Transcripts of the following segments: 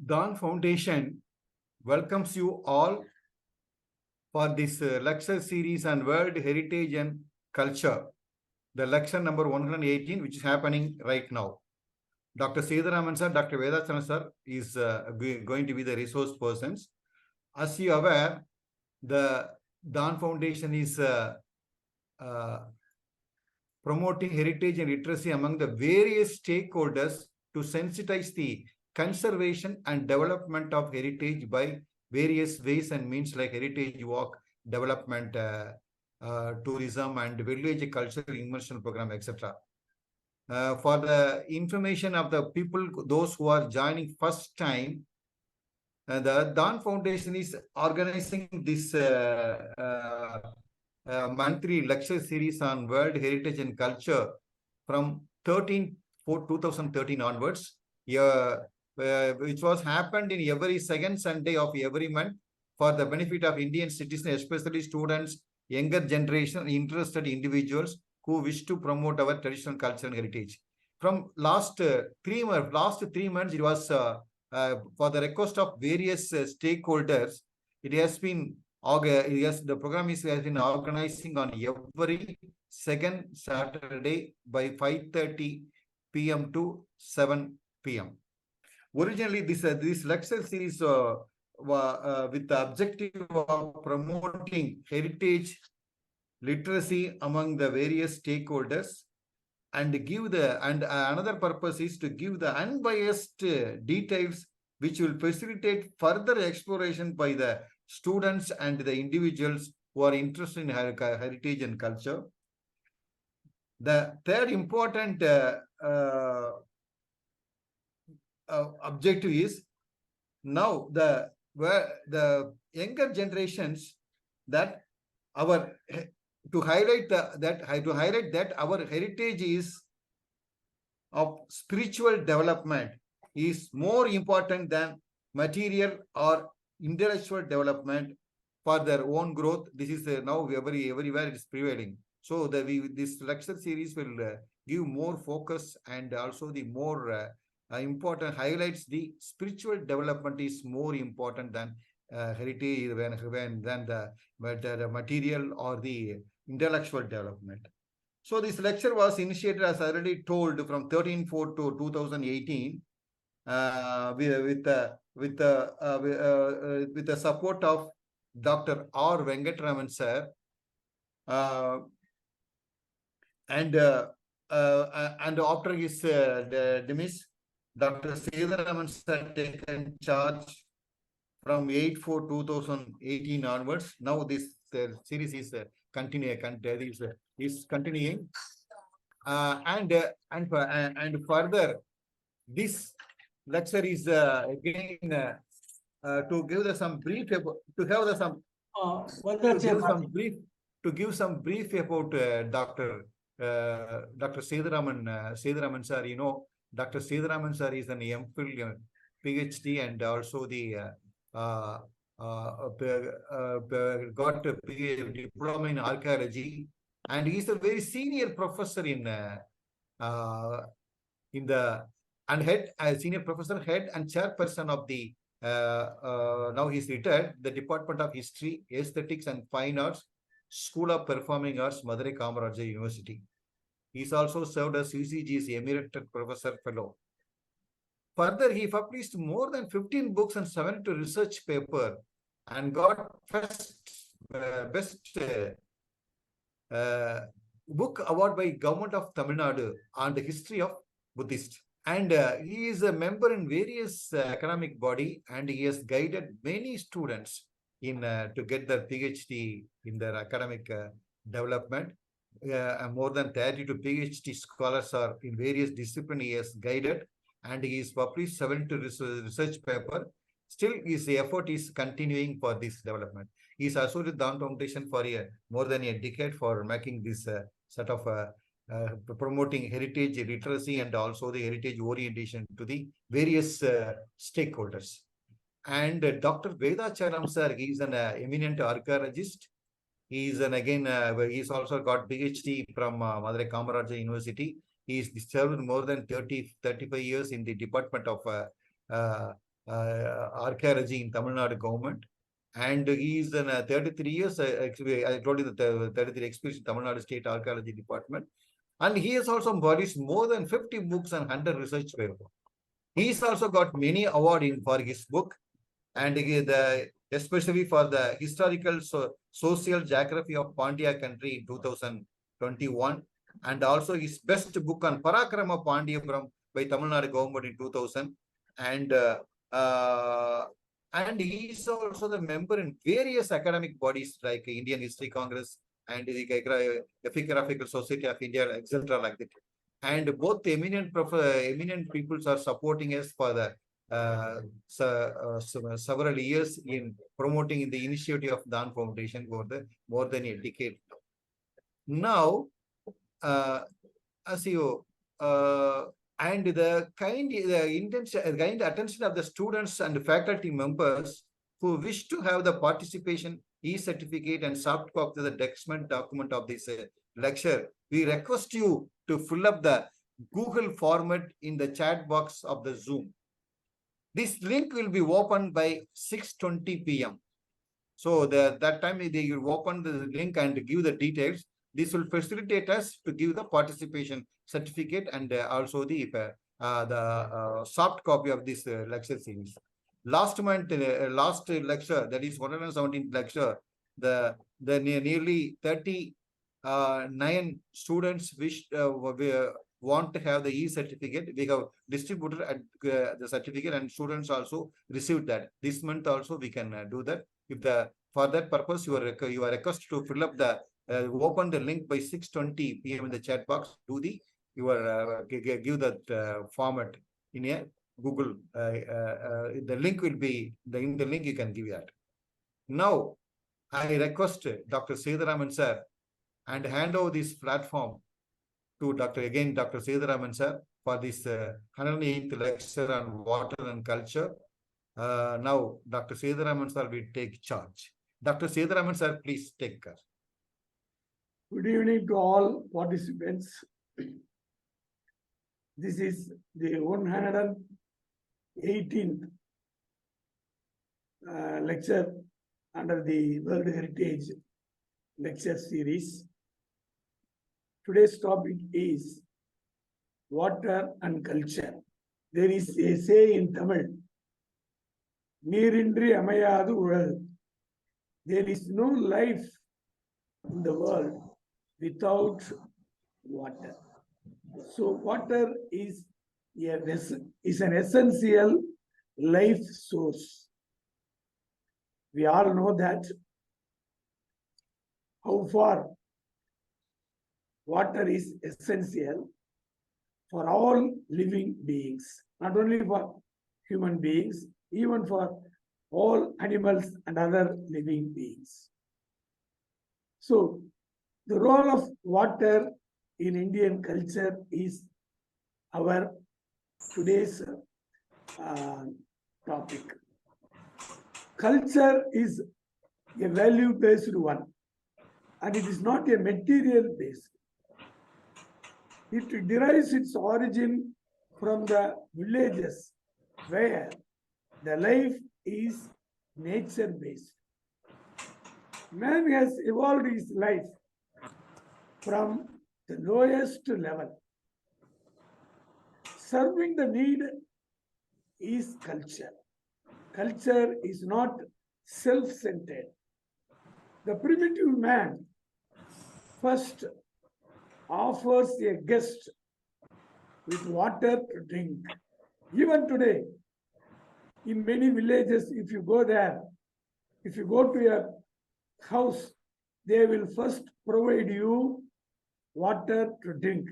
Dawn Foundation welcomes you all for this lecture series on World Heritage and Culture, the lecture number 118, which is happening right now. Dr. Sethuraman sir, Dr. Vedachana sir is going to be the resource persons. As you are aware, the Dawn Foundation is promoting heritage and literacy among the various stakeholders to sensitize the conservation and development of heritage by various ways and means like heritage walk, development, tourism, and village cultural immersion program, etc. For the information of the people, those who are joining first time, the Dawn Foundation is organizing this monthly lecture series on World Heritage and Culture from 2013 onwards, which was happened in every second Sunday of every month for the benefit of Indian citizens, especially students, younger generation, interested individuals who wish to promote our traditional culture and heritage. From last 3 months, it was for the request of various stakeholders. It has been the program has been organizing on every second Saturday by 5:30 p.m. to 7 p.m. Originally, this lecture series with the objective of promoting heritage literacy among the various stakeholders and another purpose is to give the unbiased details which will facilitate further exploration by the students and the individuals who are interested in heritage and culture. The third important objective is now the younger generations that our to highlight that our heritage is of spiritual development is more important than material or intellectual development for their own growth. This is now everywhere it is prevailing. So this lecture series will give more focus and also the more important highlights the spiritual development is more important than heritage than the material or the intellectual development. So this lecture was initiated, as I already told, from 13/4 to 2018 with the support of Dr. R. Venkatraman sir, and after his demise, Dr. Sethuraman sir taken charge from 8/4/2018 onwards. Now this series is continuing, and further this lecture is again to give some brief about, to give some brief about Dr. Sethuraman sir. You know, Dr. Sethuraman sir is an MPhil, PhD, and also the got a diploma in archaeology, and he's a very senior professor in the senior professor, head and chairperson of the now he's retired, the Department of History, Aesthetics and Fine Arts, School of Performing Arts, Madurai Kamarajar University. He's also served as UCG's Emeritus Professor Fellow. Further, he published more than 15 books and 72 research papers and got best book award by Government of Tamil Nadu on the history of Buddhist. And he is a member in various academic body, and he has guided many students in to get their PhD in their academic development. More than 32 PhD scholars are in various disciplines he has guided, and he has published 72 research paper. Still, his effort is continuing for this development. He is associated with Dawn Foundation for more than a decade for making this sort of promoting heritage literacy and also the heritage orientation to the various stakeholders. And Dr. Vedacharam sir, he is an eminent archaeologist. He is he's also got PhD from Madurai Kamarajar University. He is served more than 35 years in the Department of archaeology in Tamil Nadu government. And he is in 33 years, actually, I told you the 33 experience in Tamil Nadu State Archaeology Department. And he has also published more than 50 books and 100 research papers. He's also got many awards for his book, and especially for the historical social geography of Pandya country in 2021, and also his best book on Parakrama Pandyapuram by Tamil Nadu government in 2000, and he is also the member in various academic bodies like Indian History Congress and the Epigraphical Society of India, etc. like that. And both eminent peoples are supporting us for the several years in promoting the initiative of Dan Foundation for the more than a decade. Now, as you and the kind attention of the students and faculty members who wish to have the participation e-certificate and soft copy of the document of this lecture, we request you to fill up the Google format in the chat box of the Zoom. This link will be opened by 6:20 p.m. So that time they will open the link and give the details. This will facilitate us to give the participation certificate and also the soft copy of this lecture series. Last month, last lecture, that is 117th lecture, the nearly 39 students want to have the e-certificate. We have distributed the certificate, and students also received that. This month also we can do that. If for that purpose you are requested to fill up the open the link by 6:20 p.m. in the chat box. Do the give that format in a Google. The link will be in the link. You can give that. Now I request Dr. Sethuraman sir and hand over this platform to Dr. Sethuraman sir for this 108th lecture on water and culture. Now, Dr. Sethuraman sir will take charge. Dr. Sethuraman sir, please take care. Good evening to all participants. This is the 118th lecture under the World Heritage Lecture Series. Today's topic is water and culture. There is a say in Tamil, Neerindri Amayadu Ural. There is no life in the world without water. So water is an essential life source. We all know that how far water is essential for all living beings, not only for human beings, even for all animals and other living beings. So, the role of water in Indian culture is our today's topic. Culture is a value-based one, and it is not a material-based. It derives its origin from the villages where the life is nature-based. Man has evolved his life from the lowest level. Serving the need is culture. Culture is not self-centered. The primitive man first offers a guest with water to drink. Even today, in many villages, if you go there, if you go to a house, they will first provide you water to drink.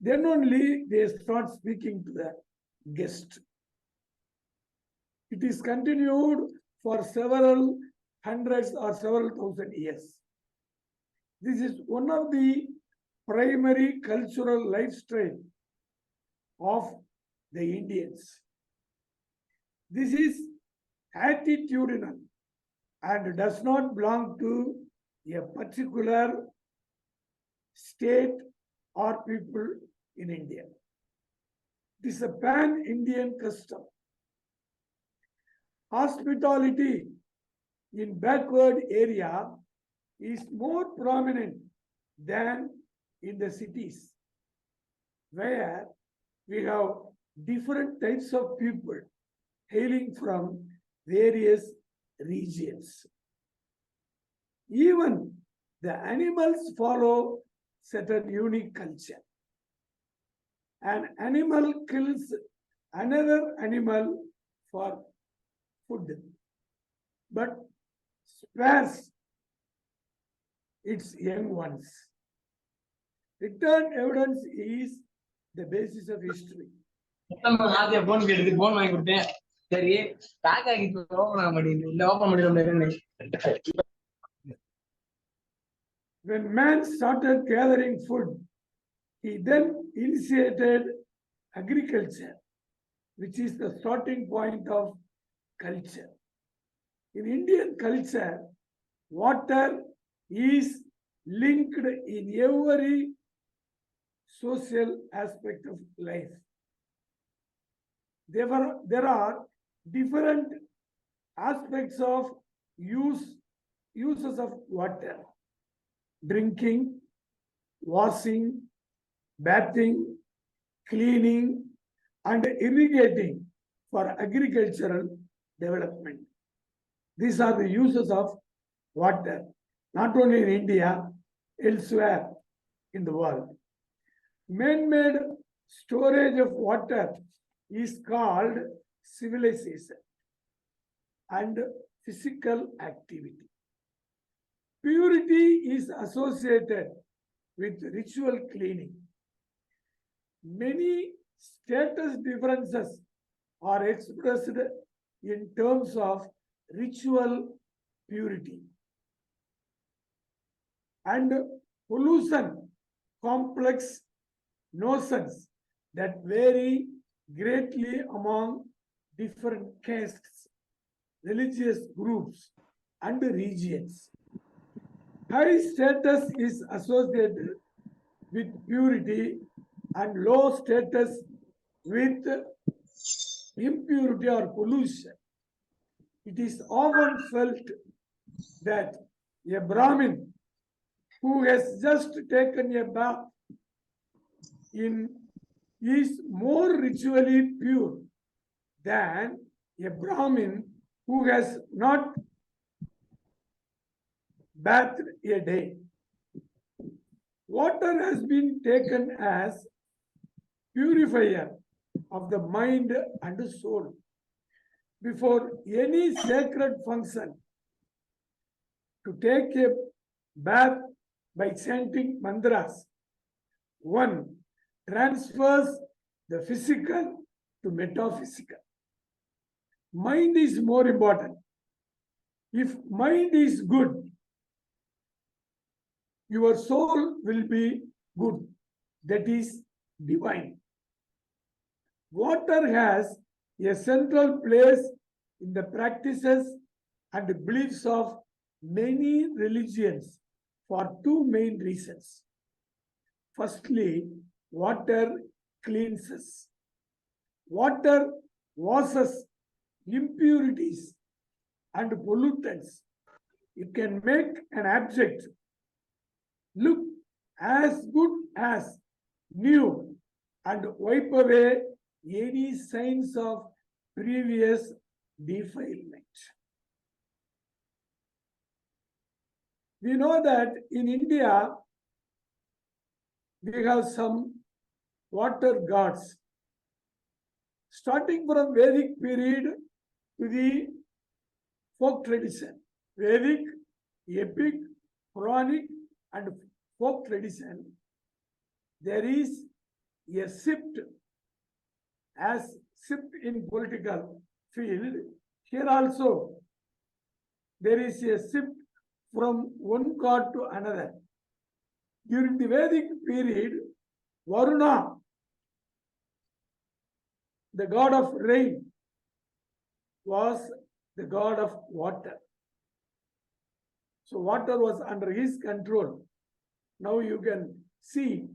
Then only they start speaking to the guest. It is continued for several hundreds or several thousand years. This is one of the primary cultural lifestyle of the Indians. This is attitudinal and does not belong to a particular state or people in India. It is a pan-Indian custom. Hospitality in backward area is more prominent than in the cities, where we have different types of people hailing from various regions. Even the animals follow certain unique culture. An animal kills another animal for food, but spares its young ones. Return evidence is the basis of history. Adhia phone கேட்டு phone வாங்கி கொடுத்தேன். சரி back ஆகி open ஆக மாட்டேங்குது. இல்ல open பண்ணிடுறேன். When man started gathering food, he then initiated agriculture, which is the starting point of culture. In Indian culture, water is linked in every social aspect of life. There are different aspects of uses of water: drinking, washing, bathing, cleaning, and irrigating for agricultural development. These are the uses of water, not only in India, elsewhere in the world. Man-made storage of water is called civilization and physical activity. Purity is associated with ritual cleaning. Many status differences are expressed in terms of ritual purity. And pollution, complex notions that vary greatly among different castes, religious groups, and regions. High status is associated with purity and low status with impurity or pollution. It is often felt that a Brahmin who has just taken a bath is more ritually pure than a Brahmin who has not bathed a day. Water has been taken as purifier of the mind and soul. Before any sacred function, to take a bath by chanting mantras, one transfers the physical to metaphysical. Mind is more important. If mind is good, your soul will be good. That is divine. Water has a central place in the practices and beliefs of many religions for two main reasons. Firstly, water cleanses. Water washes impurities and pollutants. It can make an object look as good as new and wipe away any signs of previous defilement. We know that in India, we have some water gods. Starting from Vedic period to the folk tradition. Vedic, epic, Puranic, and folk tradition, there is a shift, as shift in political field. Here also, there is a shift from one god to another. During the Vedic period, Varuna, the god of rain, was the god of water. So water was under his control. Now you can see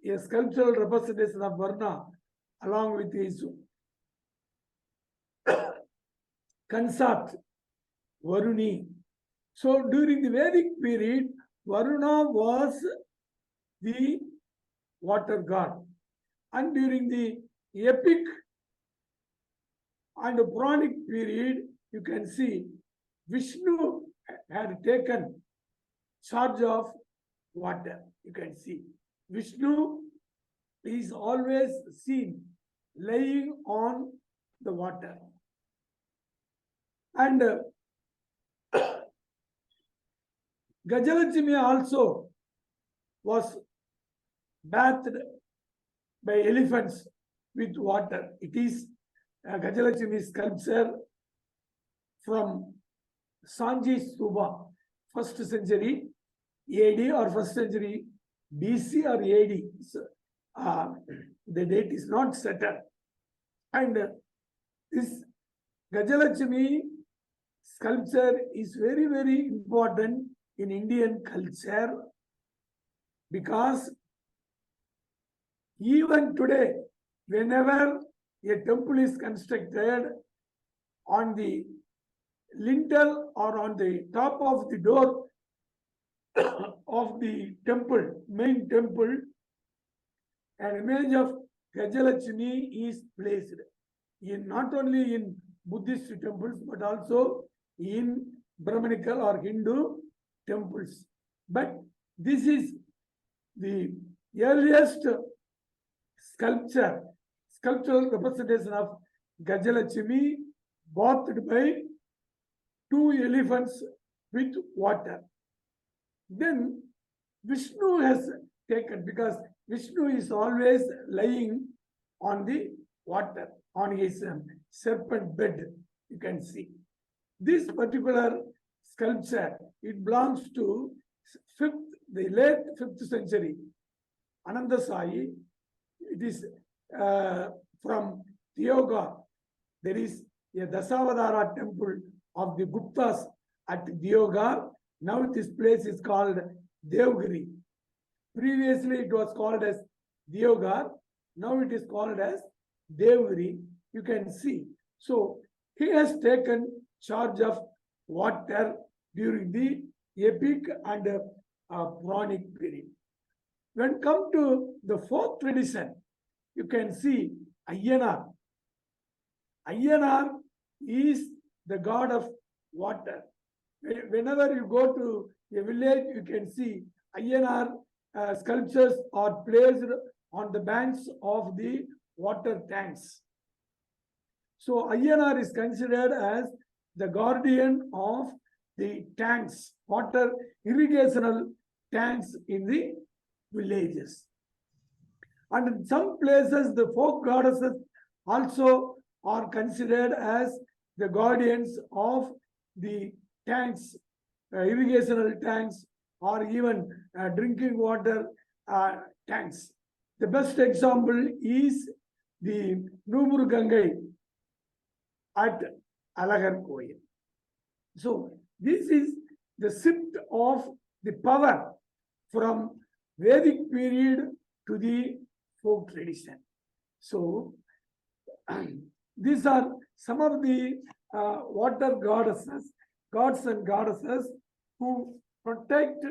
a sculptural representation of Varuna along with his consort, Varuni. So during the Vedic period, Varuna was the water god. And during the epic and Puranic period, you can see Vishnu had taken charge of water. You can see Vishnu is always seen laying on the water. And Gajalakshmi also was bathed by elephants with water. It is Gajalakshmi sculpture from Sanji Stupa, 1st century AD or 1st century BC or AD. So, the date is not certain. And this Gajalakshmi sculpture is very, very important in Indian culture, because even today, whenever a temple is constructed, on the lintel or on the top of the door of the temple, main temple, an image of Gajalakshmi is placed in not only in Buddhist temples but also in Brahmanical or Hindu temples. But this is the earliest sculptural representation of Gajalakshmi, bathed by 2 elephants with water. Then Vishnu has taken, because Vishnu is always lying on the water, on his serpent bed, you can see. This particular sculpture, it belongs to the late 5th century. Ananda Sai, it is from Deoghar. There is a Dasavadara temple of the Guptas at Deoghar. Now this place is called Devgiri. Previously it was called as Deoghar. Now it is called as Devgiri. You can see. So he has taken charge of water during the epic and Puranic period. When come to the folk tradition, you can see Ayyanar. Ayyanar is the god of water. Whenever you go to a village, you can see Ayyanar sculptures are placed on the banks of the water tanks. So Ayyanar is considered as the guardian of the tanks, water irrigational tanks in the villages. And in some places, the folk goddesses also are considered as the guardians of the tanks, irrigational tanks, or even drinking water tanks. The best example is the Nubur Gangai at Alagarkoil. So this is the shift of the power from Vedic period to the folk tradition. So these are some of the water goddesses, gods and goddesses who protect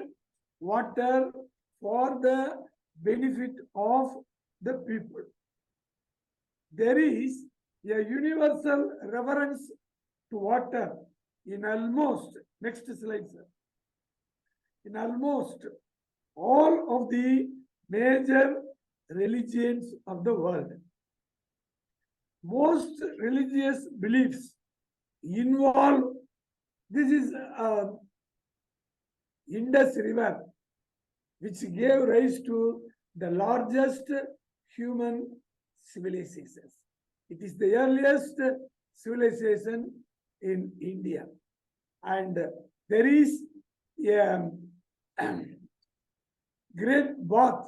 water for the benefit of the people. There is a universal reverence to water in almost, next slide, sir, in almost all of the major religions of the world. Most religious beliefs involve, this is Indus River, which gave rise to the largest human civilizations. It is the earliest civilization in India. And there is a great bath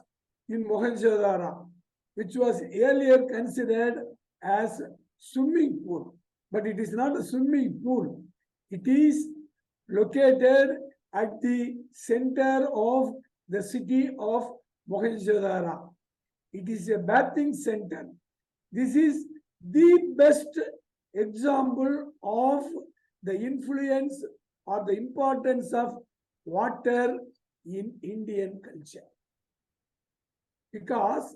in Mohenjo-daro, which was earlier considered as swimming pool, but it is not a swimming pool. It is located at the center of the city of Mohenjo-daro. It is a bathing center. This is the best example of the influence or the importance of water in Indian culture. Because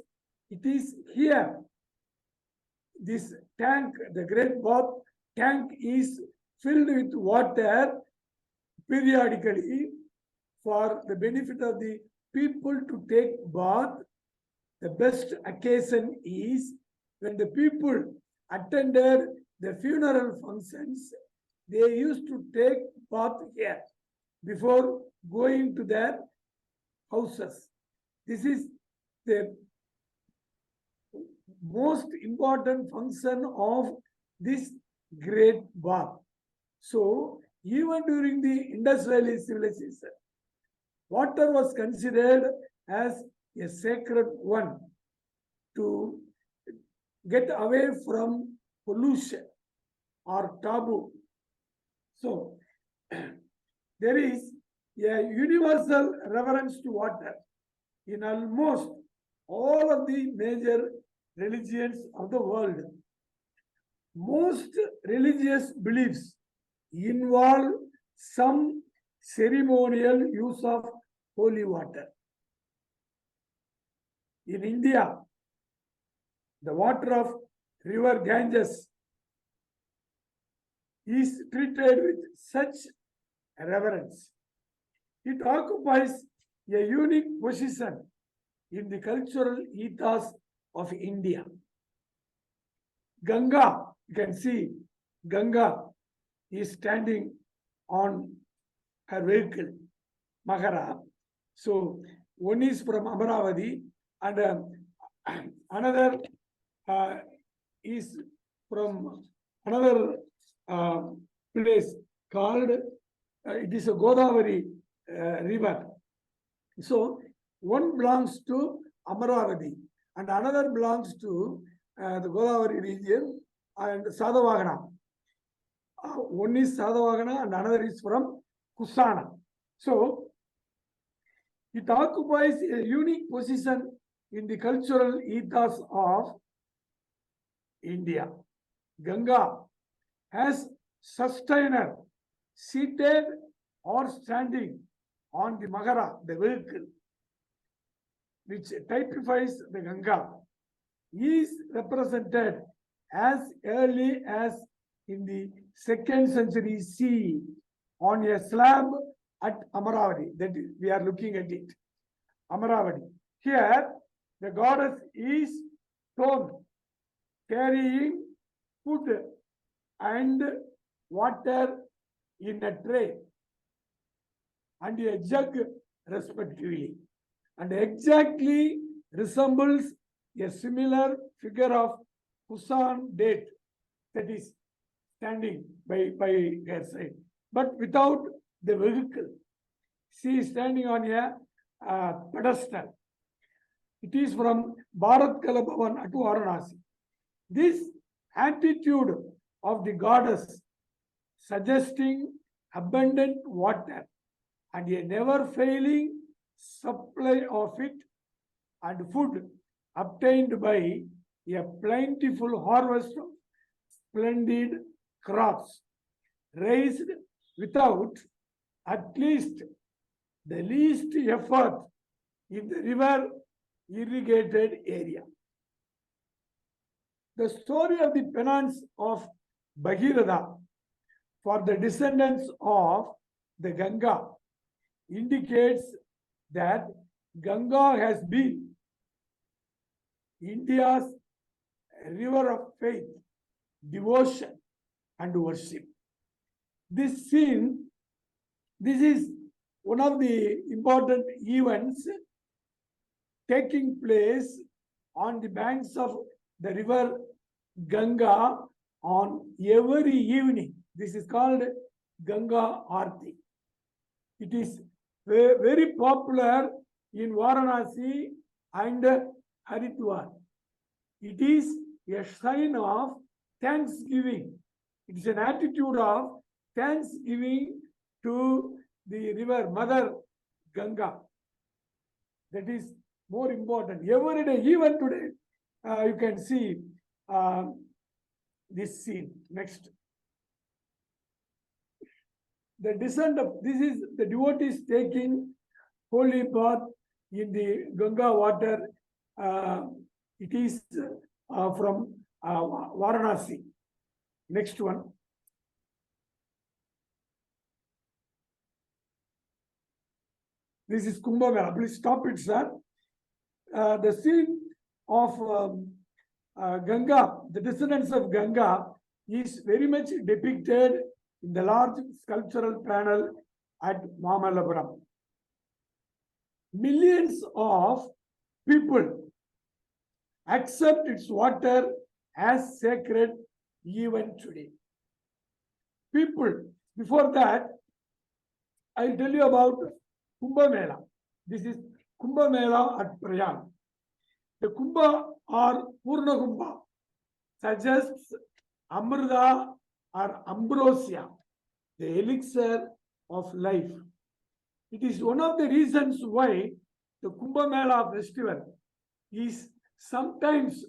it is here, this tank, the Great Bath tank is filled with water periodically for the benefit of the people to take bath. The best occasion is when the people attended the funeral functions, they used to take bath here before going to their houses. This is the most important function of this great bath. So even during the industrial civilization, water was considered as a sacred one to get away from pollution or taboo. So there is a universal reverence to water in almost all of the major religions of the world. Most religious beliefs involve some ceremonial use of holy water. In India, the water of river Ganges is treated with such reverence. It occupies a unique position in the cultural ethos of India. Ganga, you can see Ganga is standing on her vehicle, Mahara. So one is from Amaravati and another is from another place called, it is a Godavari river. So one belongs to Amaravati and another belongs to the Godavari region and Sadavagana. One is Sadavagana and another is from Kusana. So it occupies a unique position in the cultural ethos of India. Ganga has sustainer seated or standing on the Mahara, the vehicle, which typifies the Ganga, is represented as early as in the 2nd century CE on a slab at Amaravati. That is, we are looking at it. Amaravati. Here, the goddess is shown carrying food and water in a tray and a jug respectively, and exactly resembles a similar figure of Kusan date that is standing by her side, but without the vehicle. She is standing on a pedestal. It is from Bharat Kala Bhavan at Varanasi. This attitude of the goddess suggesting abundant water and a never failing supply of it and food obtained by a plentiful harvest of splendid crops raised without at least the least effort in the river irrigated area. The story of the penance of Bhagirath for the descendants of the Ganga indicates that Ganga has been India's river of faith, devotion, and worship. This scene, this is one of the important events taking place on the banks of the river Ganga on every evening. This is called Ganga Aarti. It is very popular in Varanasi and Haridwar. It is a sign of thanksgiving. It is an attitude of thanksgiving to the river Mother Ganga. That is more important. Every day, even today, you can see this scene. Next. The descent of, this is the devotees taking holy bath in the Ganga water. It is from Varanasi. Next one. This is Kumbh Mela. Please stop it, sir. The scene of Ganga, the descendants of Ganga, is very much depicted in the large sculptural panel at Mamallapuram. Millions of people accept its water as sacred even today. People, before that, I'll tell you about Kumbh Mela. This is Kumbh Mela at Prayag. The Kumbha or Purna Kumbha suggests Amrita or ambrosia, the elixir of life. It is one of the reasons why the Kumbh Mela festival is sometimes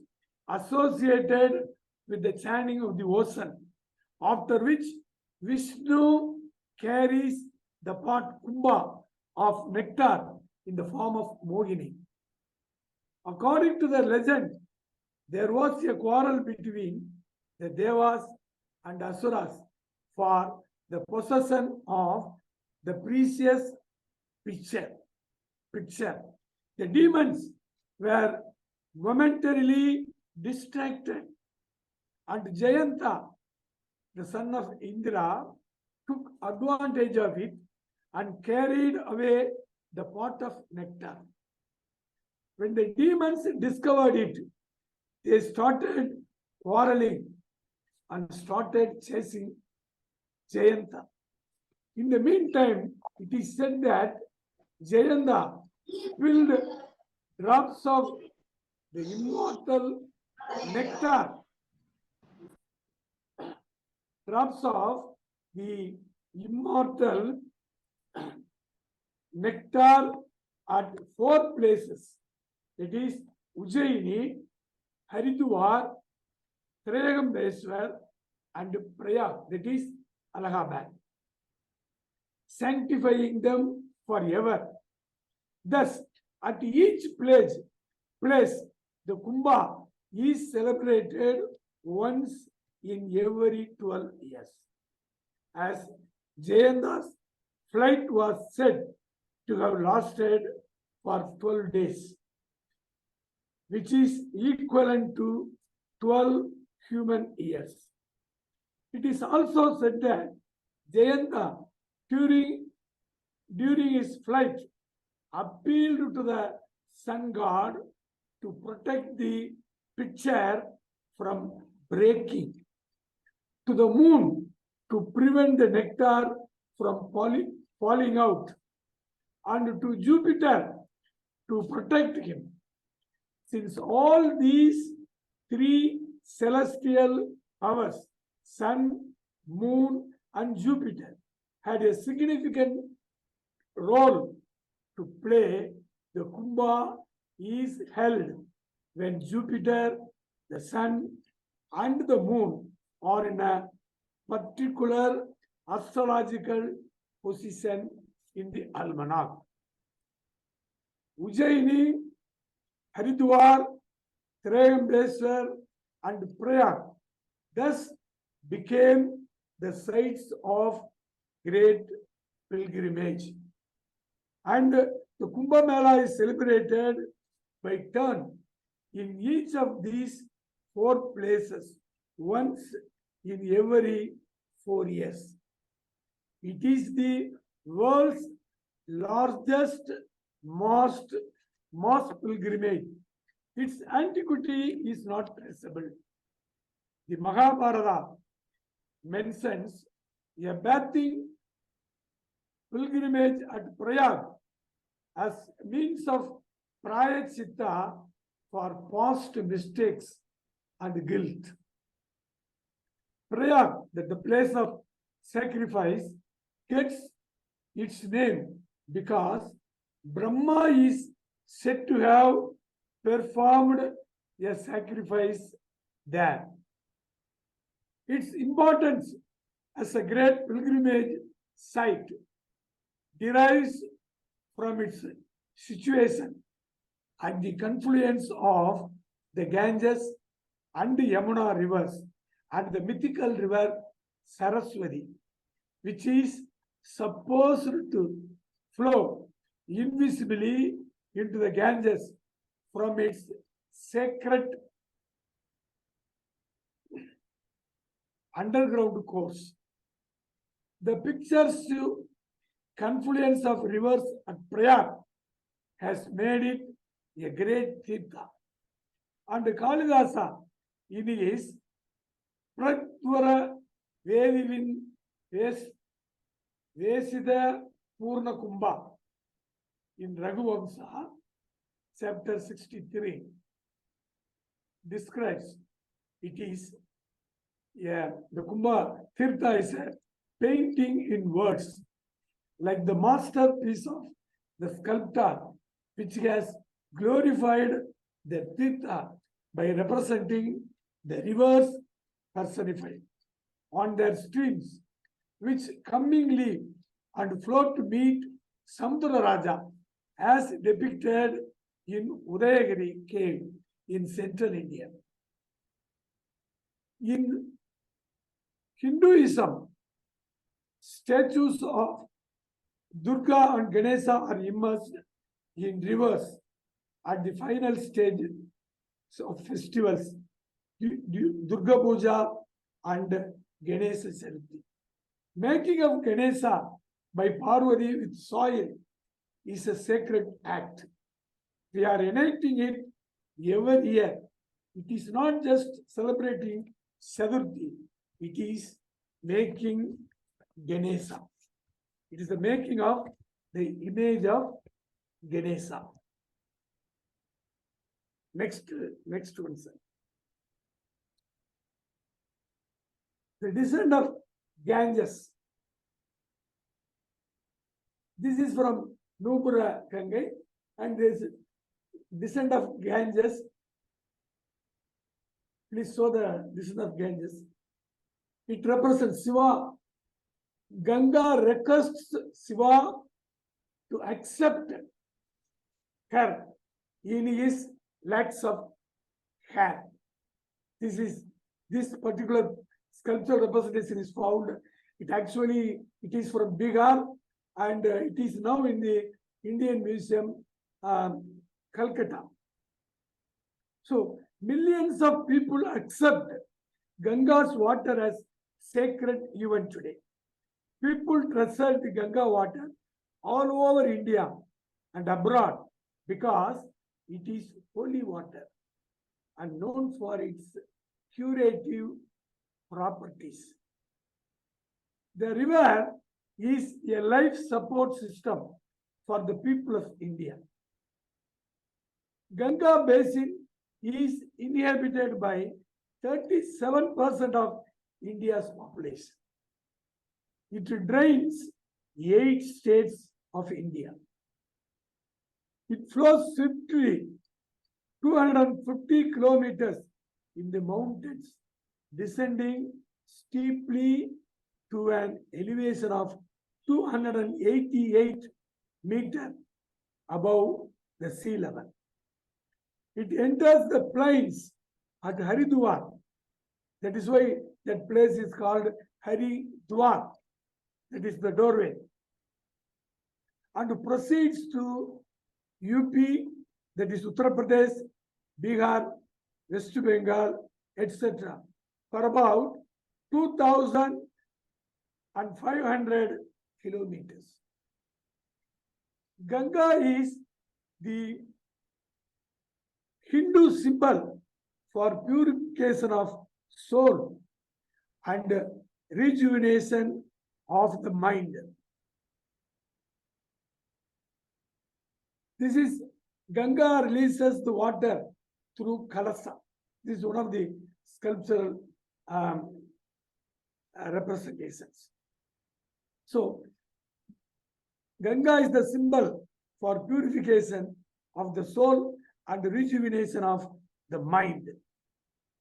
associated with the chanting of the ocean, after which Vishnu carries the pot Kumbha of nectar in the form of Mohini. According to the legend, there was a quarrel between the Devas and Asuras for the possession of the precious pitcher. The demons were momentarily distracted, and Jayanta, the son of Indra, took advantage of it and carried away the pot of nectar. When the demons discovered it, they started quarreling and started chasing Jayanta. In the meantime, it is said that Jayanta filled drops of the immortal nectar, drops of the immortal nectar at 4 places. It is Ujjaini, Haridwar, Trayagambeswar, and Prayag, that is Allahabad, sanctifying them forever. Thus, at each place, the Kumbha is celebrated once in every 12 years. As Jayanta's flight was said to have lasted for 12 days, which is equivalent to 12 human years. It is also said that Jayanta, during his flight, appealed to the sun god to protect the pitcher from breaking, to the moon to prevent the nectar from falling out, and to Jupiter to protect him. Since all these 3 celestial powers, sun, moon, and Jupiter, had a significant role to play, the Kumbha is held when Jupiter, the sun, and the moon are in a particular astrological position in the almanac. Ujjaini, Haridwar, Trayagambeswar, and Prayag thus became the sites of great pilgrimage. And the Kumbh Mela is celebrated by turn in each of these 4 places once in every 4 years. It is the world's largest mass pilgrimage. Its antiquity is not traceable. The Mahabharata mentions a bathing pilgrimage at Prayag as means of prayachitta for past mistakes and guilt. Prayag, that the place of sacrifice, gets its name because Brahma is said to have performed a sacrifice there. Its importance as a great pilgrimage site derives from its situation at the confluence of the Ganges and Yamuna rivers and the mythical river Saraswati, which is supposed to flow invisibly into the Ganges from its sacred underground course. The picturesque confluence of rivers at Prayag has made it a great Tirtha. And Kalidasa, in his Pratvara Vedivin Vesida Purna Kumbha in Raghuvamsa, chapter 63, describes it is the Kumbha Tirtha is a painting in words, like the masterpiece of the sculptor, which has glorified the Tirtha by representing the rivers personified on their streams, which comingly and flow to meet Samudra Raja as depicted in Udayagiri cave in central India. In Hinduism, statues of Durga and Ganesha are immersed in rivers at the final stage of festivals, Durga Puja and Ganesha Chaturthi. Making of Ganesha by Parvati with soil is a sacred act. We are enacting it every year. It is not just celebrating Chaturthi, it is making Ganesha. It is the making of the image of Ganesha. Next one, sir. The descent of Ganges. This is from Nubra Gangai, and this descent of Ganges. Please show the descent of Ganges. It represents Shiva. Ganga requests Shiva to accept her in his locks of hair. This particular sculptural representation is found. It is from Bihar, and it is now in the Indian Museum, Calcutta. So millions of people accept Ganga's water as sacred even today. People trusted the Ganga water all over India and abroad because it is holy water and known for its curative properties. The river is a life support system for the people of India. Ganga basin is inhabited by 37% of India's population. It drains 8 states of India. It flows swiftly 250 kilometers in the mountains, descending steeply to an elevation of 288 meters above the sea level. It enters the plains at Haridwar. That is why that place is called Haridwar. That is the doorway. And proceeds to UP, that is Uttar Pradesh, Bihar, West Bengal, etc. for about 2,500 kilometers. Ganga is the Hindu symbol for purification of soul and rejuvenation of the mind. This is Ganga releases the water through Kalasa. This is one of the sculptural representations. So, Ganga is the symbol for purification of the soul and the rejuvenation of the mind.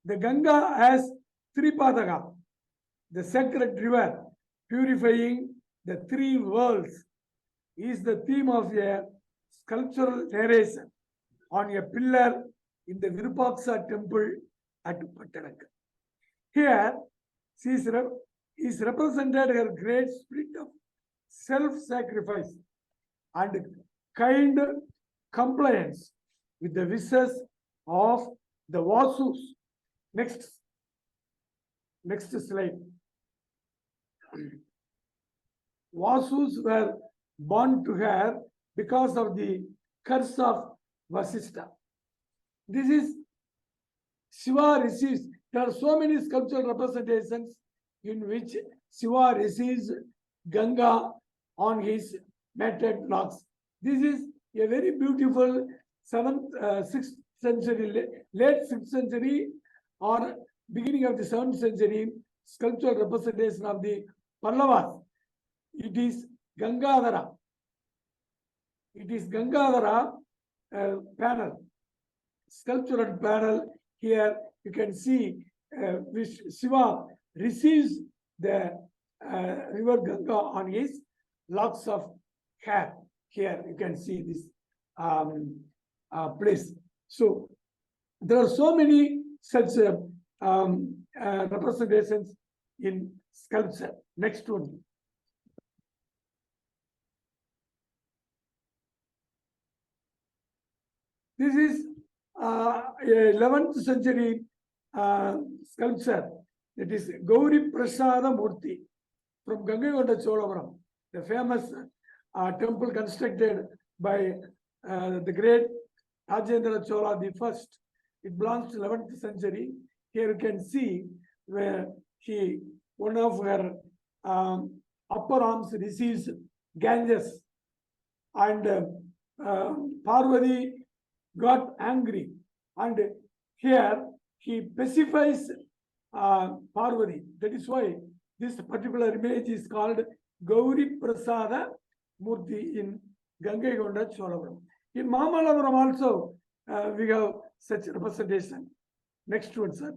The Ganga has Tripadaka, the sacred river, purifying the three worlds, is the theme of a sculptural narration on a pillar in the Virupaksa temple at Pattanakkal. Here, she is represented her great spirit of self-sacrifice and kind compliance with the wishes of the Vasus. Next slide. Vasus were born to her because of the curse of Vasistha. This is Shiva receives. There are so many sculptural representations in which Shiva receives Ganga on his matted locks. This is a very beautiful 6th century, late 6th century or beginning of the 7th century sculptural representation of the Pallavas. It is Gangadhara. It is Gangadhara panel, sculptural panel. Here you can see which Shiva receives the river Ganga on his locks of hair. Here you can see this place. So there are so many such representations in sculpture. Next one. This is 11th century sculpture. That is Gauri Prasada Murti from Gangaikonda Cholapuram, the famous temple constructed by the great Rajendra Chola the first. It belongs to 11th century. Here you can see where one of her upper arms receives Ganges, and Parvati got angry, and here he pacifies Parvati. That is why this particular image is called Gauri Prasada Murti in Gangaikonda Cholapuram. In Mamalapuram also we have such representation. Next one, sir.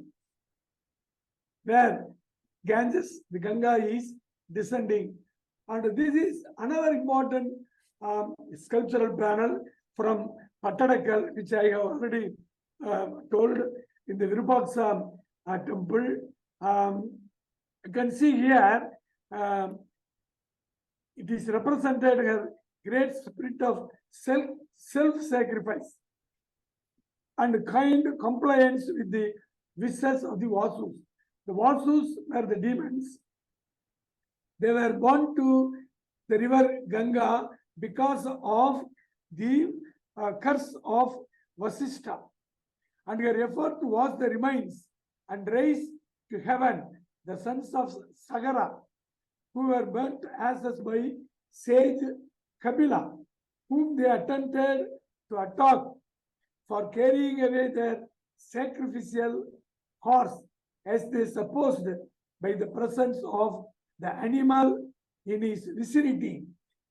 Where Ganges, the Ganga is descending. And this is another important sculptural panel from Pattanakkal, which I have already told in the Virupaksa temple. You can see here, it is represented her great spirit of self-sacrifice and kind compliance with the wishes of the Vasus. The Vasus were the demons. They were born to the river Ganga because of the curse of Vasistha, and her effort to wash the remains and raise to heaven the sons of Sagara, who were burnt ashes by sage Kapila, whom they attempted to attack for carrying away their sacrificial horse, as they supposed, by the presence of the animal in his vicinity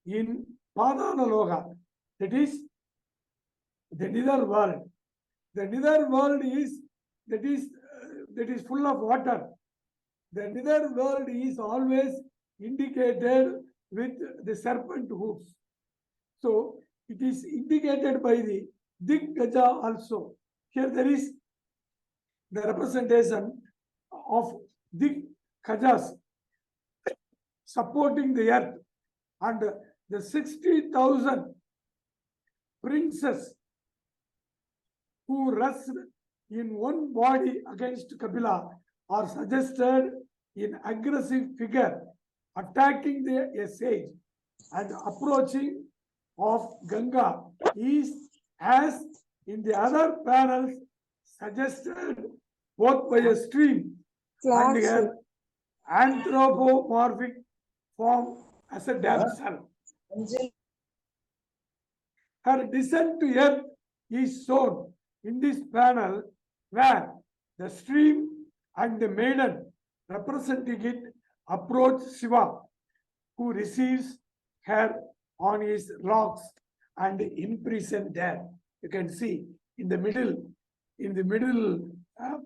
in Padanaloka, that is the nether world. The nether world is that is full of water. The nether world is always indicated with the serpent hoofs. So it is indicated by the Diggaja also. Here there is the representation of Diggajas supporting the earth, and the 60,000 princes who rest in one body against Kapila are suggested in aggressive figure, attacking a sage and approaching of Ganga is, as in the other panels, suggested both by a stream and her anthropomorphic form as a damsel. Her descent to earth is shown in this panel, where the stream and the maiden representing it approach Shiva, who receives her on his locks and imprisoned there. You can see in the middle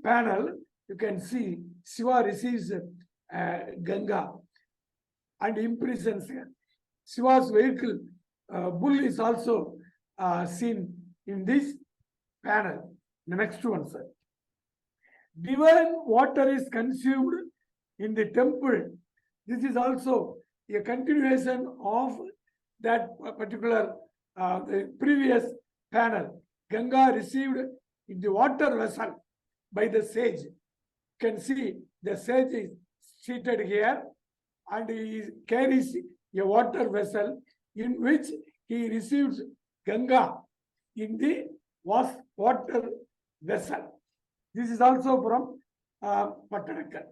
panel, you can see Shiva receives Ganga and imprisons her. Shiva's vehicle, bull, is also seen in this panel. The next one, sir. Divine water is consumed in the temple. This is also a continuation of that particular the previous panel. Ganga received in the water vessel by the sage. You can see the sage is seated here and he carries a water vessel in which he receives Ganga in the water vessel. This is also from Pattanakkal.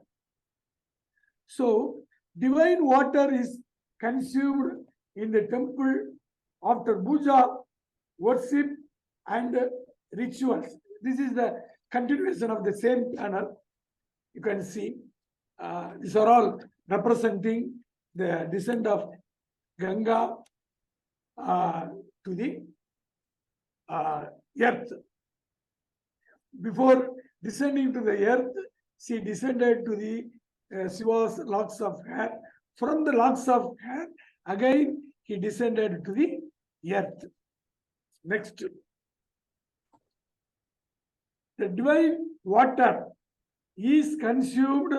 So, divine water is consumed in the temple after puja, worship, and rituals. This is the continuation of the same panel. You can see these are all representing the descent of Ganga to the earth. Before descending to the earth, she descended to the Shiva's locks of hair. From the locks of hair, again he descended to the earth. Next. The divine water is consumed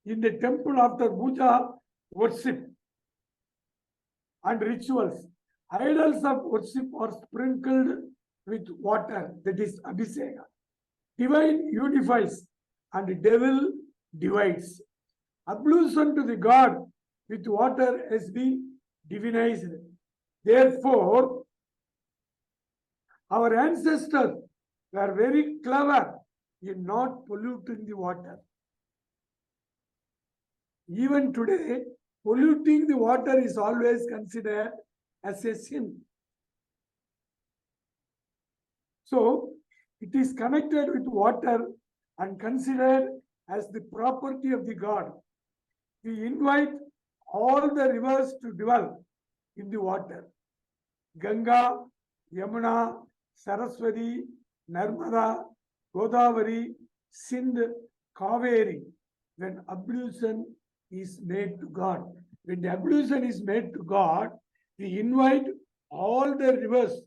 in the temple after puja, worship, and rituals. Idols of worship are sprinkled with water, that is Abhisheka. Divine unifies and devil divides. Ablution to the God with water has been divinized. Therefore, our ancestors were very clever in not polluting the water. Even today, polluting the water is always considered as a sin. So, it is connected with water and considered as the property of the God. We invite all the rivers to dwell in the water. Ganga, Yamuna, Saraswati, Narmada, Godavari, Sindh, Kaveri. When ablution is made to God. When the ablution is made to God, we invite all the rivers,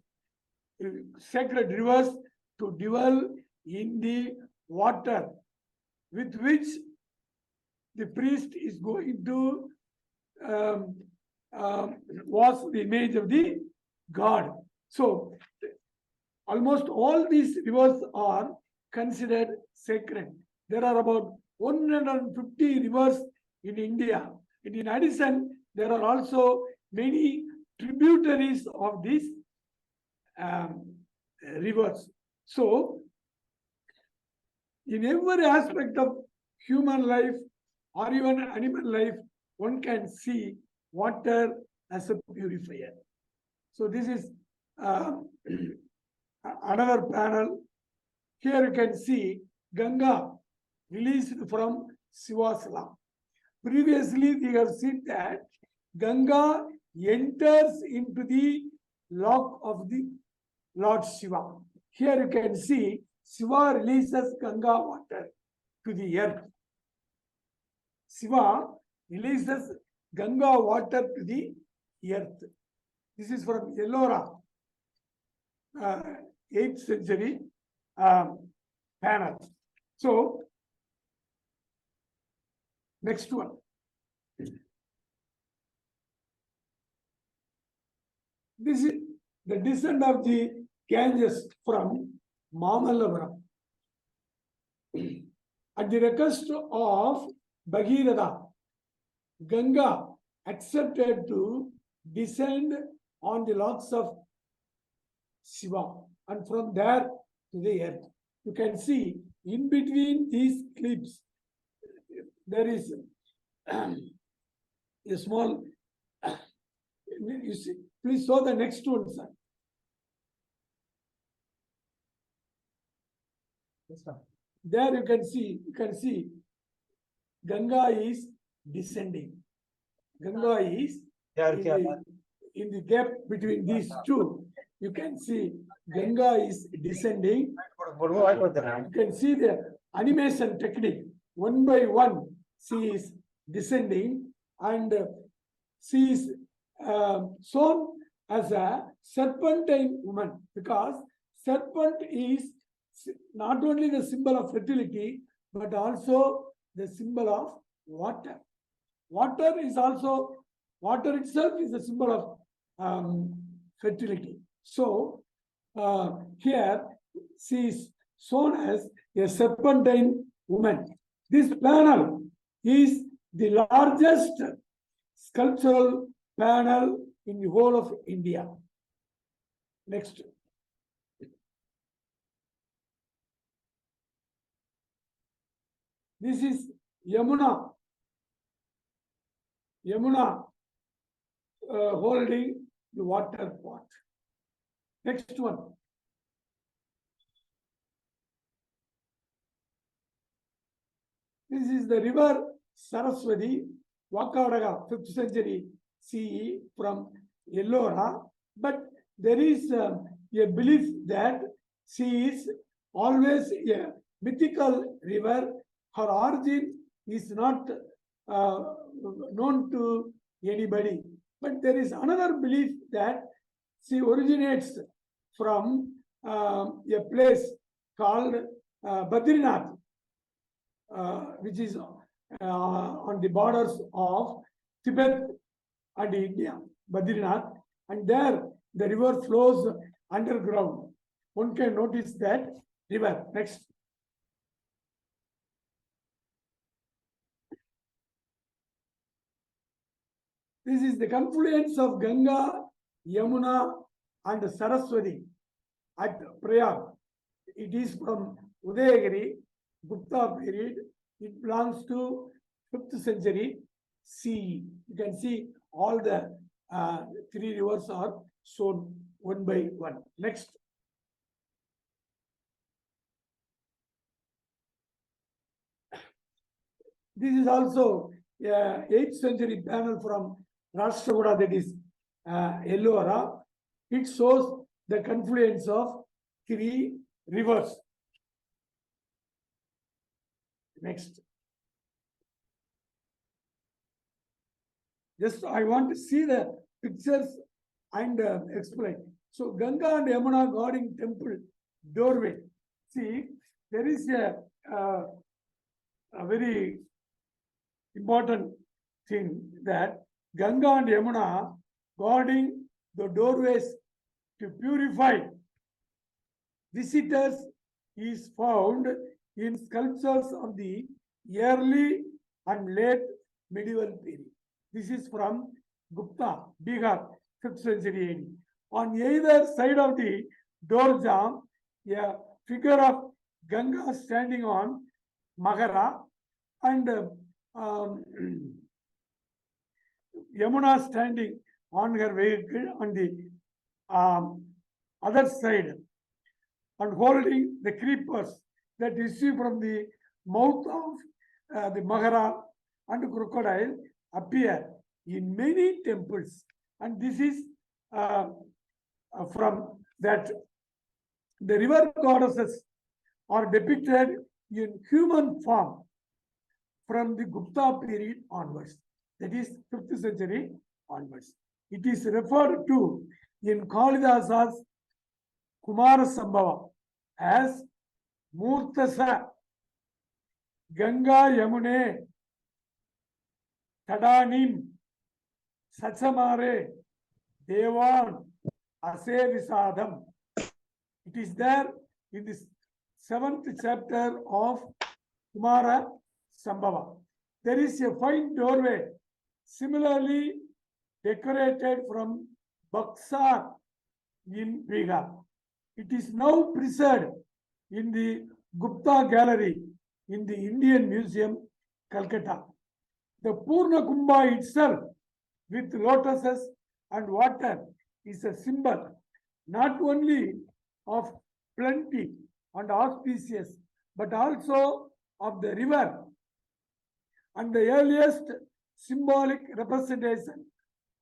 sacred rivers, to dwell in the water with which the priest is going to wash the image of the God. So, almost all these rivers are considered sacred. There are about 150 rivers in India. And in addition, there are also many tributaries of these rivers. So, in every aspect of human life or even animal life, one can see water as a purifier. So, this is another panel. Here you can see Ganga released from Shiva's lap. Previously, we have seen that Ganga enters into the lock of the Lord Shiva. Here you can see Shiva releases Ganga water to the earth. Shiva releases Ganga water to the earth. This is from Ellora, 8th century panel. So, next one. This is the descent of the Ganges from Mamallapuram. At the request of Bhagirath, Ganga accepted to descend on the locks of Shiva and from there to the earth. You can see in between these cliffs, there is a small, you see, please show the next one, sir. There you can see Ganga is descending. Ganga is in the gap between these two. You can see Ganga is descending. You can see the animation technique. One by one, she is descending, and she is shown as a serpentine woman, because serpent is not only the symbol of fertility, but also the symbol of water. Water itself is a symbol of fertility. So here she is shown as a serpentine woman. This panel is the largest sculptural panel in the whole of India. Next. This is Yamuna holding the water pot. Next one. This is the river Saraswati, Vakadaga, 5th century CE, from Ellora. But there is a belief that she is always a mythical river. Her origin is not known to anybody. But there is another belief that she originates from a place called Badrinath, which is on the borders of Tibet and India, Badrinath, and there the river flows underground. One can notice that river. Next. This is the confluence of Ganga, Yamuna, and Saraswati at Prayag. It is from Udayagiri, Gupta period. It belongs to 5th century CE. You can see all the 3 rivers are shown one by one. Next. This is also 8th century panel from Rashtrakuta, that is Ellora. It shows the confluence of 3 rivers. Next. Just I want to see the pictures and explain. So Ganga and Yamuna guarding temple doorway. See, there is a very important thing that Ganga and Yamuna guarding the doorways to purify visitors is found in sculptures of the early and late medieval period. This is from Gupta, Bihar, 5th century AD. On either side of the door jamb, a figure of Ganga standing on Magara and Yamuna standing on her vehicle on the other side and holding the creepers that issue from the mouth of the Magara and crocodile appear in many temples. And this is from that the river goddesses are depicted in human form from the Gupta period onwards, that is 5th century onwards. It is referred to in Kalidasa's Kumara Sambhava as Murtasa Ganga Yamune Tadanim Satsamare Devan Asevisadam. It is there in the 7th chapter of Kumara Sambhava. There is a fine doorway similarly decorated from Buxar in Bihar. It is now preserved in the Gupta Gallery in the Indian Museum, Calcutta. The Purna Kumbha itself with lotuses and water is a symbol not only of plenty and auspicious, but also of the river, and the earliest symbolic representation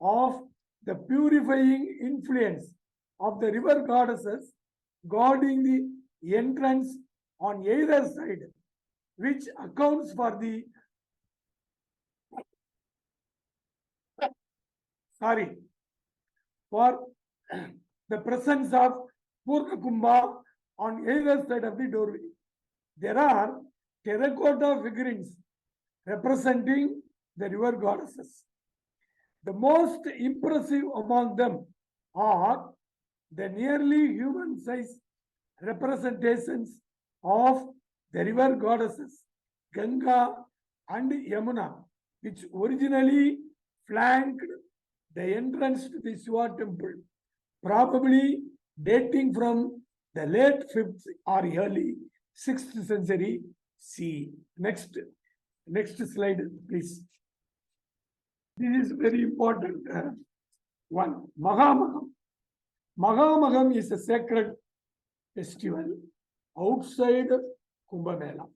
of the purifying influence of the river goddesses guarding the entrance on either side, which accounts for the sorry, for the presence of Purna Kumbha on either side of the doorway. There are terracotta figurines representing the river goddesses. The most impressive among them are the nearly human-sized representations of the river goddesses Ganga and Yamuna, which originally flanked the entrance to the Shiva temple, probably dating from the late 5th or early 6th century CE. Next slide, please. This is very important one. Mahamaham. Mahamaham is a sacred festival outside Kumbh Mela,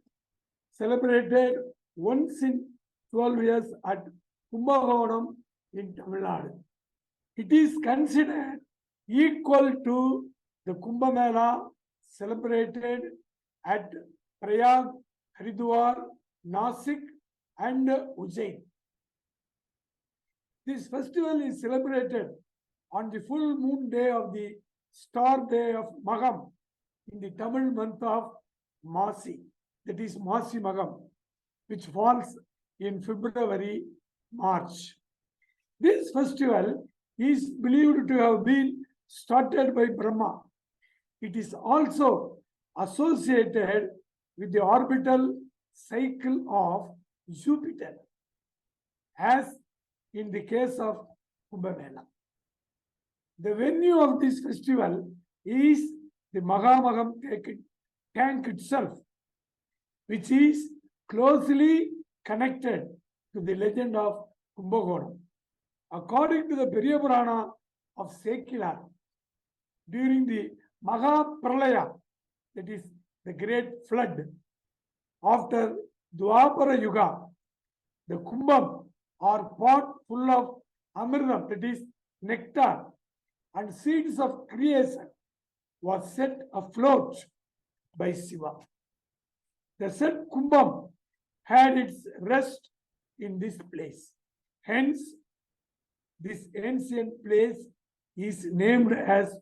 celebrated once in 12 years at Kumbakonam in Tamil Nadu. It is considered equal to the Kumbh Mela celebrated at Prayag, Haridwar, Nasik, and Ujjain. This festival is celebrated on the full moon day of the star day of Magham in the Tamil month of Masi, that is Masi Magham, which falls in February, March. This festival is believed to have been started by Brahma. It is also associated with the orbital cycle of Jupiter, as in the case of Kumbh Mela. The venue of this festival is the Mahamaham tank itself, which is closely connected to the legend of Kumbakonam. According to the Periya Purana of Sekilar, during the Mahapralaya, that is the great flood, after Dwapara Yuga, the Kumbham or pot full of Amritam, that is nectar, and seeds of creation was set afloat by Shiva. The said Kumbham had its rest in this place. Hence, this ancient place is named as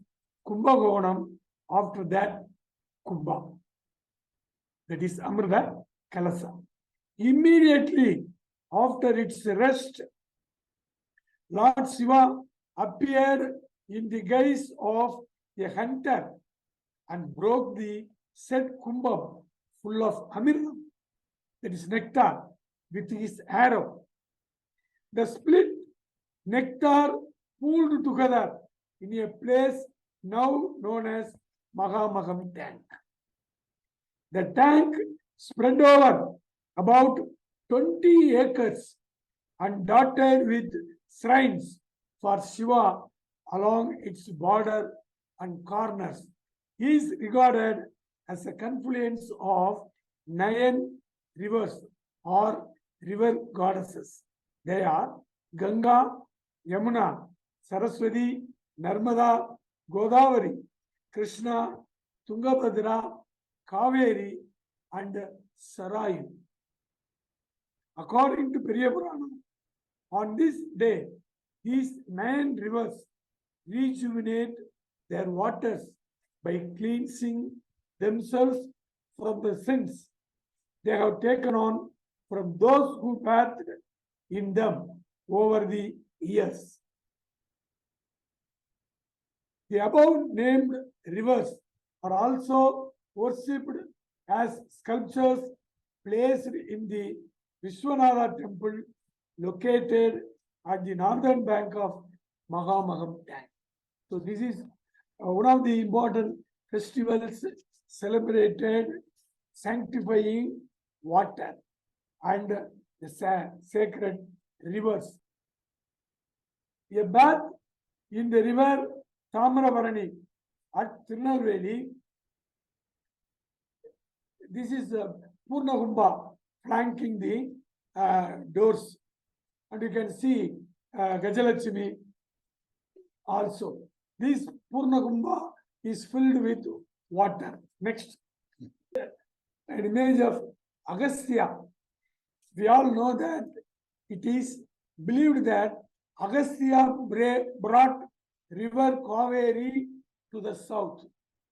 Kumbakonam after that Kumbha. That is Amrita Kalasa. Immediately after its rest, Lord Shiva appeared in the guise of a hunter and broke the said Kumbham full of Amritam, that is nectar, with his arrow. The split nectar pooled together in a place now known as Mahamaham tank. The tank spread over about 20 acres and dotted with shrines for Shiva along its border and corners is regarded as a confluence of 9 rivers or river goddesses. They are Ganga, Yamuna, Saraswati, Narmada, Godavari, Krishna, Tungabhadra, Kaveri, and Sarayu. According to Periya Purana, on this day, these 9 rivers rejuvenate their waters by cleansing themselves from the sins they have taken on from those who bathed in them over the years. The above named rivers are also worshipped as sculptures placed in the Vishwanatha temple located at the northern bank of Mahamaham tank. So this is one of the important festivals celebrated sanctifying water and the sacred rivers. A bath in the river Tamarabarani at Tirunelveli. This is Purna Kumbha flanking the doors, and you can see Gajalakshmi also. This Purna Kumbha is filled with water. Next, an image of Agastya. We all know that it is believed that Agastya brought river Kaveri to the south,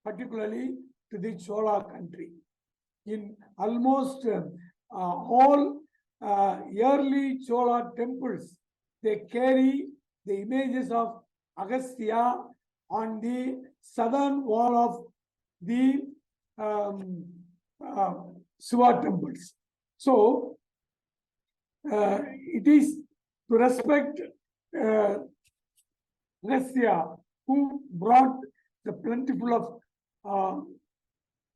particularly to the Chola country. In almost all early Chola temples, they carry the images of Agastya on the southern wall of the Shiva temples. So, it is to respect Agastya, who brought the plentiful of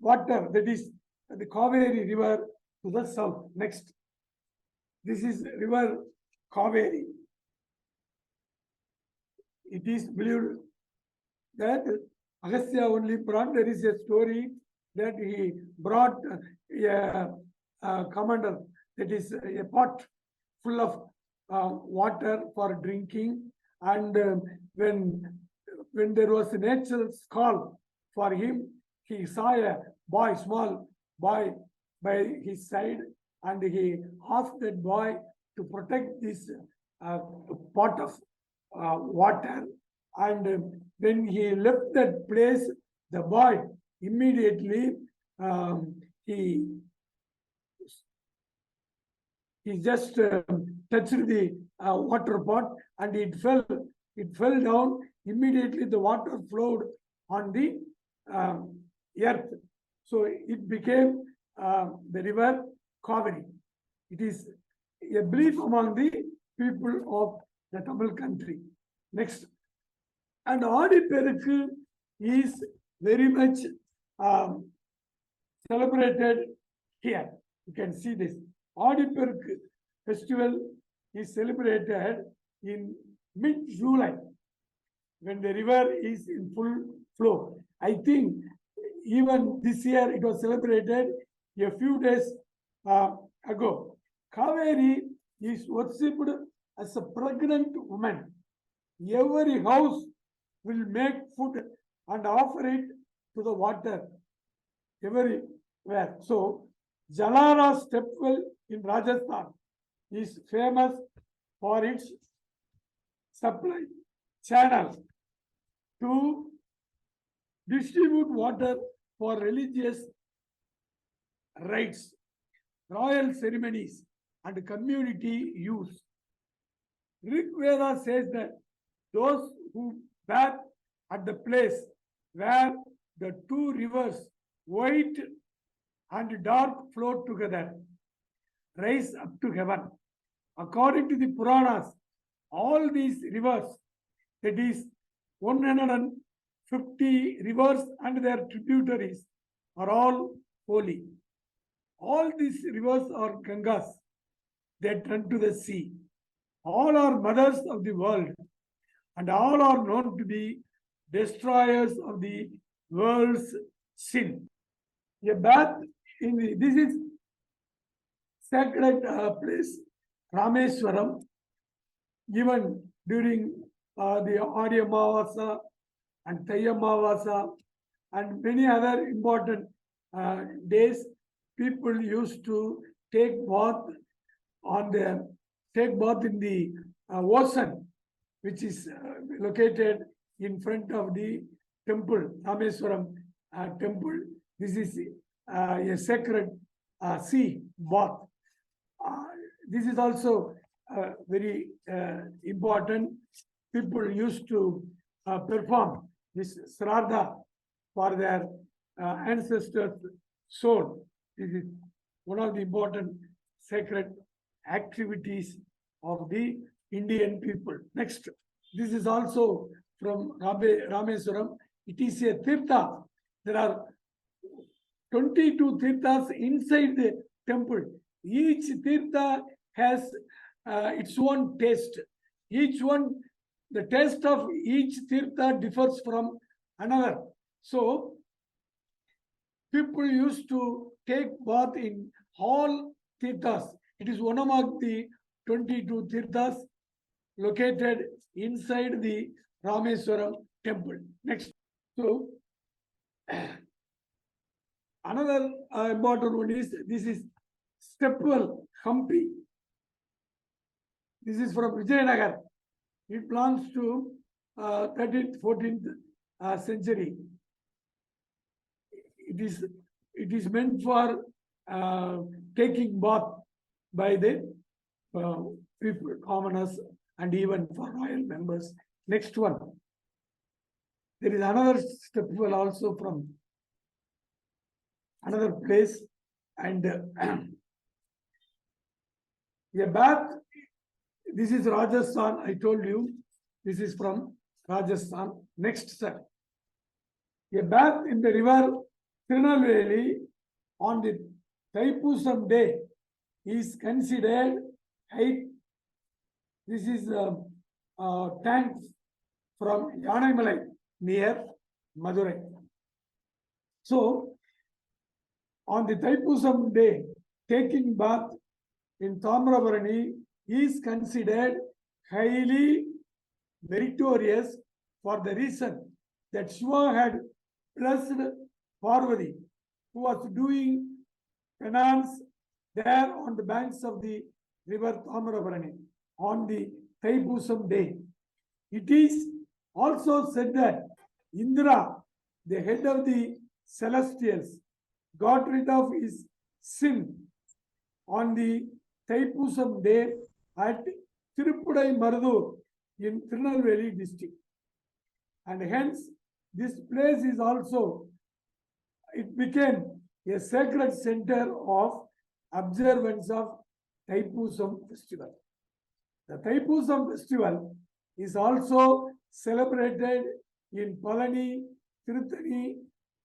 water, that is the Kaveri river, to the south. Next, this is river Kaveri. It is believed that Agastya only brought, there is a story that he brought a commander, that is a pot full of water for drinking, and when there was a natural call for him, he saw a boy, small boy by his side, and he asked that boy to protect this pot of water. And when he left that place, the boy immediately he just touched the water pot, and it fell down. Immediately the water flowed on the earth. So it became the river Kaveri. It is a belief among the people of the Tamil country. Next, and Adiperukku is very much celebrated here. You can see this. Adiperukku festival is celebrated in mid-July, when the river is in full flow. I think even this year it was celebrated a few days ago. Kaveri is worshipped as a pregnant woman. Every house will make food and offer it to the water everywhere. So, Jalara stepwell in Rajasthan is famous for its supply channel to distribute water for religious rites, royal ceremonies, and community use. Rig Veda says that those who bathe at the place where the two rivers, white and dark, flow together, rise up to heaven. According to the Puranas, all these rivers, that is 150 rivers and their tributaries, are all holy. All these rivers are Gangas that run to the sea. All are mothers of the world, and all are known to be destroyers of the world's sin. A bath in this is sacred place, Rameswaram, given during the Adi Amavasa and Tayyamavasa and many other important days. People used to take bath in the ocean, which is located in front of the temple, Rameswaram temple. This is a sacred sea bath. This is also very important. People used to perform this Sraddha for their ancestors' soul. This is one of the important sacred activities of the Indian people. Next, this is also from Rameswaram. It is a tirtha. There are 22 tirthas inside the temple. Each tirtha has its own taste. Each one, the taste of each tirtha differs from another. So, people used to take bath in all tirthas. It is one among the 22 tirthas located inside the Rameswaram temple. Next. So, another important one is, this is stepwell Hampi. This is from Vijayanagar. It belongs to 13th, 14th century. It is meant for taking bath by the people, commoners, and even for royal members. Next one. There is another step well also from another place, and a bath. This is Rajasthan. I told you this is from Rajasthan. Next step. A bath in the river Tirunelveli on the Thaipusam day is considered height. This is a tank from Yanaimalai near Madurai. So, on the Thaipusam day, taking bath in Tamrabarani is considered highly meritorious for the reason that Shiva had blessed Parvati, who was doing penance there on the banks of the river Tamrabarani on the Thaipusam day. It is also said that Indra, the head of the celestials, got rid of his sin on the Thaipusam day at Tirupudai Marudur in Tirunelveli district. And hence, this place is also, it became a sacred center of observance of Thaipusam festival. The Thaipusam festival is also celebrated in Palani, Tirutani,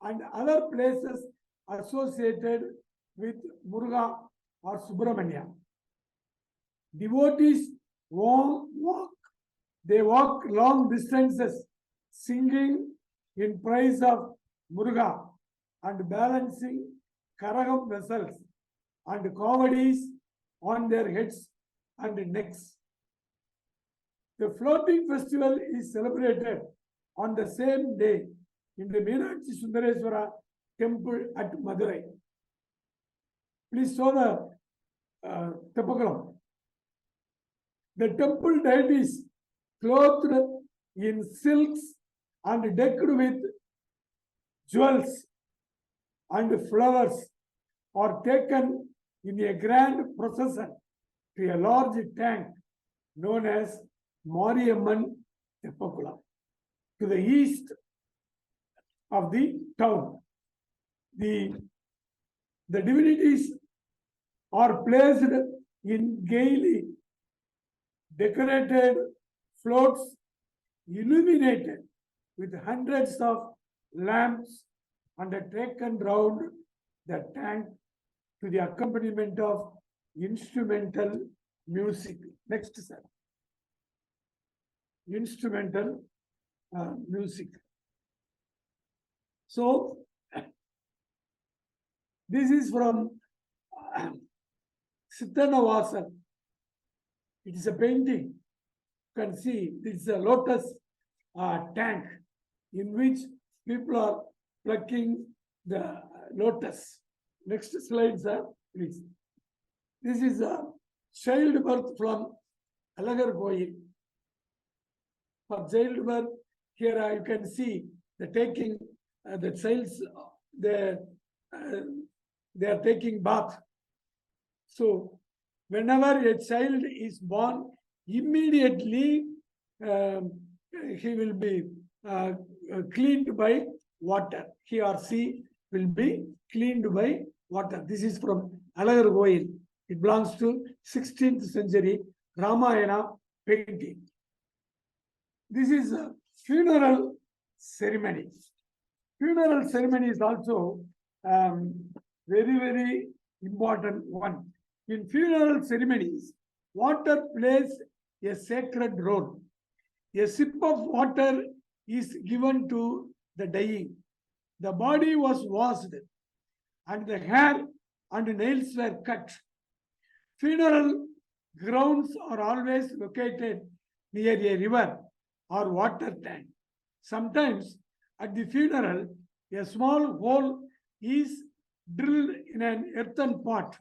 and other places associated with Muruga or Subramanya. Devotees walk long distances singing in praise of Muruga and balancing Karagam vessels and kavadis on their heads and necks. The floating festival is celebrated on the same day in the Meenakshi Sundareswara temple at Madurai. Please show the Tepakulam. The temple deities clothed in silks and decked with jewels and flowers are taken in a grand procession to a large tank known as Mariamman Tepakulam to the east of the town. The divinities are placed in gaily decorated floats illuminated with hundreds of lamps and are taken round the tank to the accompaniment of instrumental music. Next, sir. Instrumental music. So, this is from Siddhanavasan. It is a painting. You can see this is a lotus tank in which people are plucking the lotus. Next slide, sir, please. This is a childbirth from Alagar Koil. For childbirth, here you can see the taking the child's they are taking bath. So whenever a child is born, immediately he will be cleaned by water. He or she will be cleaned by water. This is from Alagar Koil. It belongs to 16th century Ramayana painting. This is a funeral ceremony. Funeral ceremony is also very, very important one. In funeral ceremonies, water plays a sacred role. A sip of water is given to the dying. The body was washed and the hair and nails were cut. Funeral grounds are always located near a river or water tank. Sometimes at the funeral, a small hole is drilled in an earthen pot,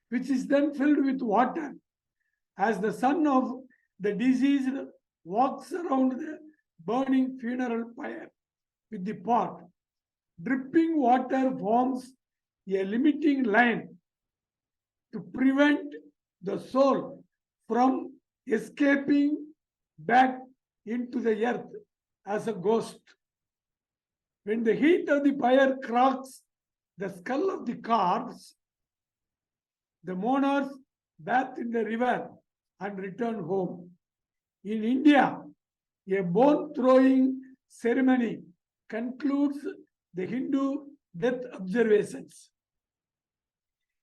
which is then filled with water. As the son of The deceased walks around the burning funeral pyre with the pot. Dripping water forms a limiting line to prevent the soul from escaping back into the earth as a ghost. When the heat of the fire cracks the skull of the corpse, the mourners bathe in the river and return home. In India, a bone throwing ceremony concludes the Hindu death observations.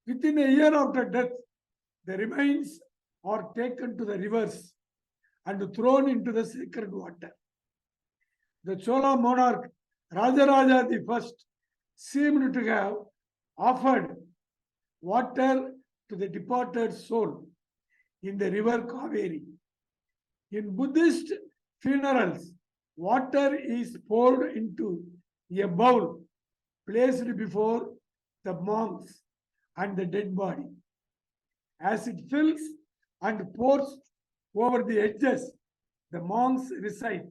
Within a year after death, the remains are taken to the rivers and thrown into the sacred water. The Chola monarch Rajaraja I seemed to have offered water to the departed soul in the river Kaveri. In Buddhist funerals, water is poured into a bowl placed before the monks and the dead body. As it fills and pours over the edges, the monks recite.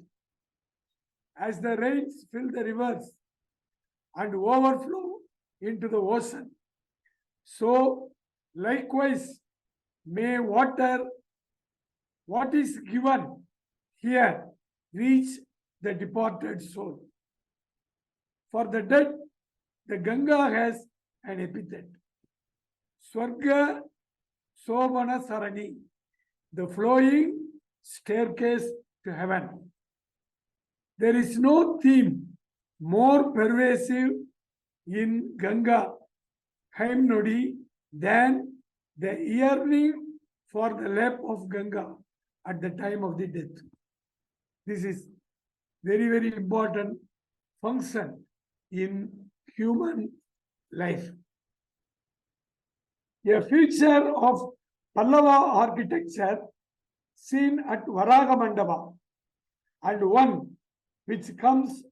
As the rains fill the rivers and overflow into the ocean, so likewise may water, what is given here, reach the departed soul. For the dead, the Ganga has an epithet. Swarga Sobana Sarani, the flowing staircase to heaven. There is no theme more pervasive in Ganga hymnody than the yearning for the lap of Ganga at the time of the death. This is very, very important function in human life. A feature of Pallava architecture seen at Varaga Mandapa and one which comes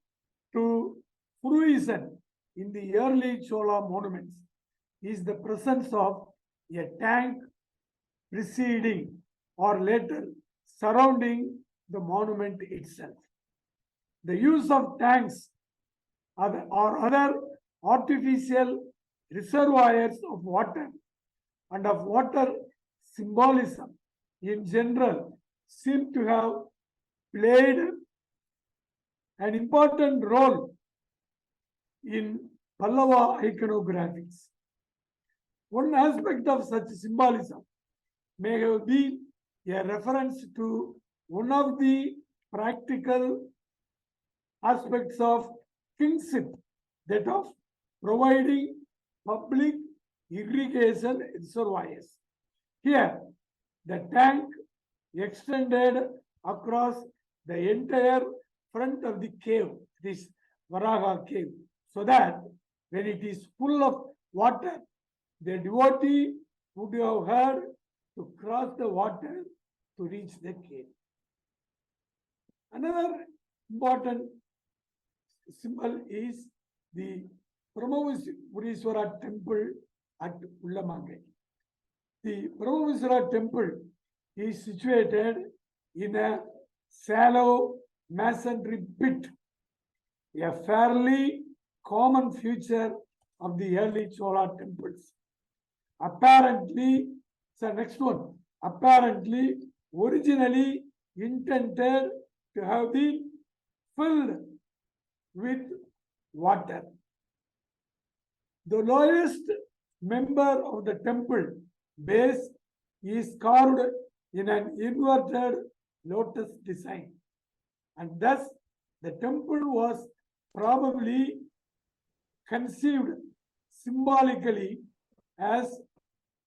to fruition in the early Chola monuments is the presence of a tank preceding or later surrounding the monument itself. The use of tanks or other artificial reservoirs of water and of water symbolism in general seem to have played an important role in Pallava iconographics. One aspect of such symbolism may have been a reference to one of the practical aspects of kingship, that of providing public irrigation reservoirs. Here, the tank extended across the entire front of the cave, this Varaha cave, so that when it is full of water, the devotee would have had to cross the water to reach the cave. Another important symbol is the Brahmavishwara temple at Ullamangai. The Brahmavishwara temple is situated in a shallow masonry pit, a fairly common feature of the early Chola temples. Apparently, so next one, apparently originally intended to have been filled with water. The lowest member of the temple base is carved in an inverted lotus design, and thus the temple was probably conceived symbolically as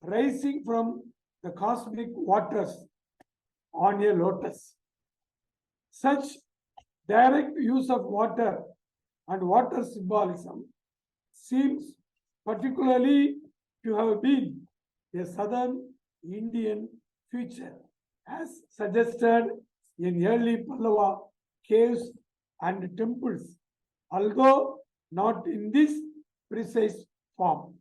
rising from the cosmic waters on a lotus. Such direct use of water and water symbolism seems particularly to have been a southern Indian feature, as suggested in early Pallava caves and temples, although not in this precise form.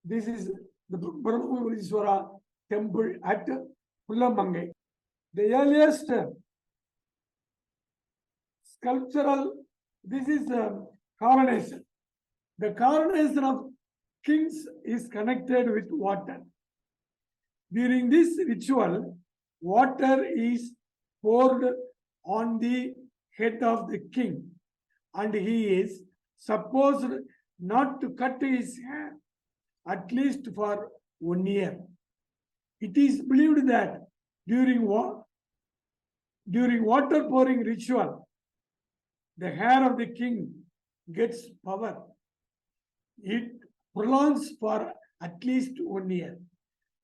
This is the Brahmavishwara temple at Pulamangai. The earliest sculptural, this is coronation. The coronation of kings is connected with water. During this ritual, water is poured on the head of the king, and he is supposed not to cut his hair, at least for 1 year. It is believed that during water pouring ritual, the hair of the king gets power. It prolongs for at least 1 year.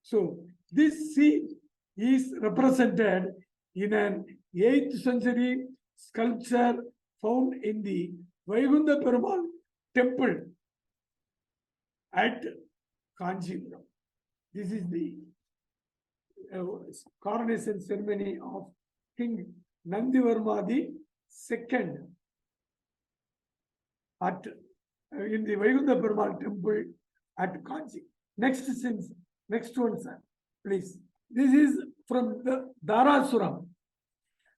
So this scene is represented in an 8th century sculpture found in the Vaikundha Perumal temple at Kanchipuram. This is the coronation ceremony of King Nandivarma II at in the Vaikundha Perumal temple at Kanchi. Next one, sir, please. This is from the Dharasuram.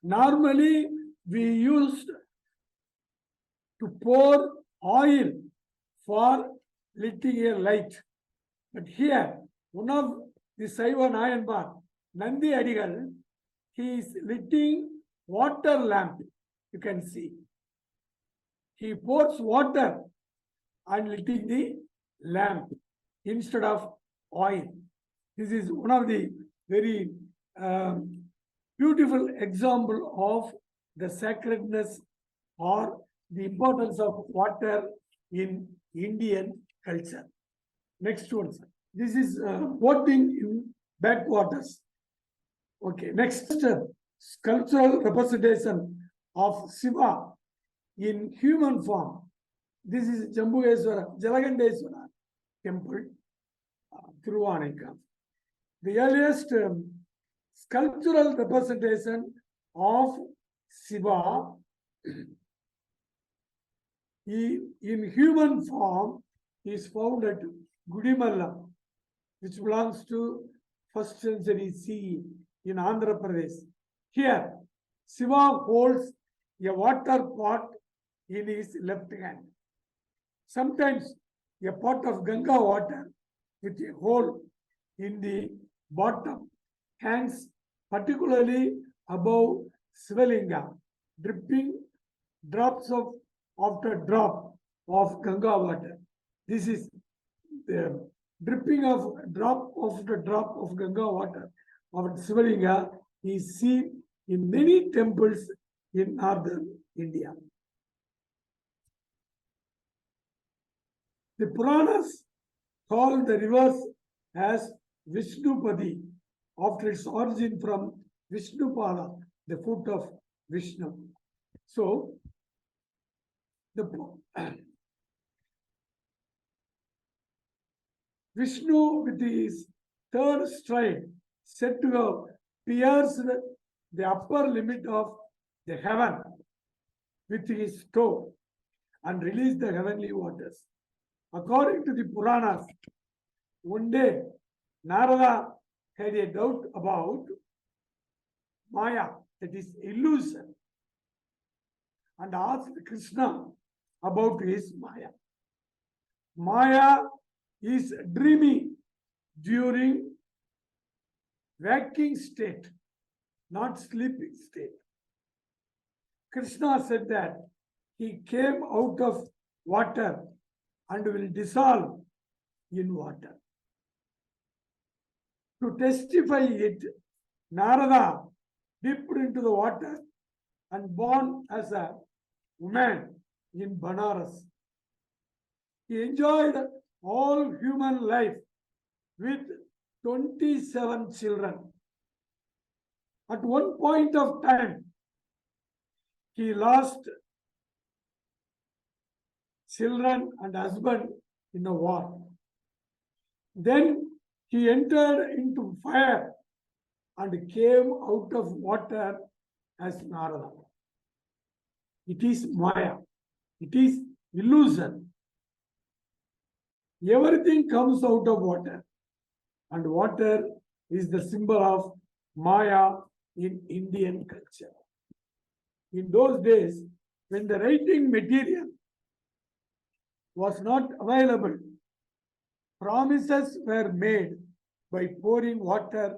Normally, we used to pour oil for lighting a light. But here, one of the Saiva Nayanbar, Nandi Adigal, he is lighting water lamp. You can see. He pours water and lighting the lamp instead of oil. This is one of the very beautiful example of the sacredness or the importance of water in Indian culture. Next one, sir. This is boating in backwaters. Okay, next sculptural representation of Shiva in human form. This is Jambugeshwara, Jalagandeshwara temple, Thiruvanekam. The earliest sculptural representation of Shiva in human form is found at Gudimallam, which belongs to 1st century CE in Andhra Pradesh. Here, Shiva holds a water pot in his left hand. Sometimes a pot of Ganga water with a hole in the bottom hangs particularly above Shivalinga, dripping drops of after drop of Ganga water. This is the dripping of drop after drop of Ganga water of Shivalinga is seen in many temples in northern India. The Puranas call the rivers as Vishnupadi after its origin from Vishnupada, the foot of Vishnu. So, the Vishnu with his third stride said to have pierced the upper limit of the heaven with his toe and released the heavenly waters. According to the Puranas, one day Narada had a doubt about Maya, that is illusion, and asked Krishna about his Maya. Maya is dreamy during waking state, not sleeping state. Krishna said that he came out of water and will dissolve in water. To testify it, Narada dipped into the water and born as a woman in Banaras. He enjoyed all human life with 27 children. At one point of time, he lost children and husband in a war. Then he entered into fire and came out of water as Narada. It is Maya. It is illusion. Everything comes out of water, and water is the symbol of Maya in Indian culture. In those days, when the writing material was not available, promises were made by pouring water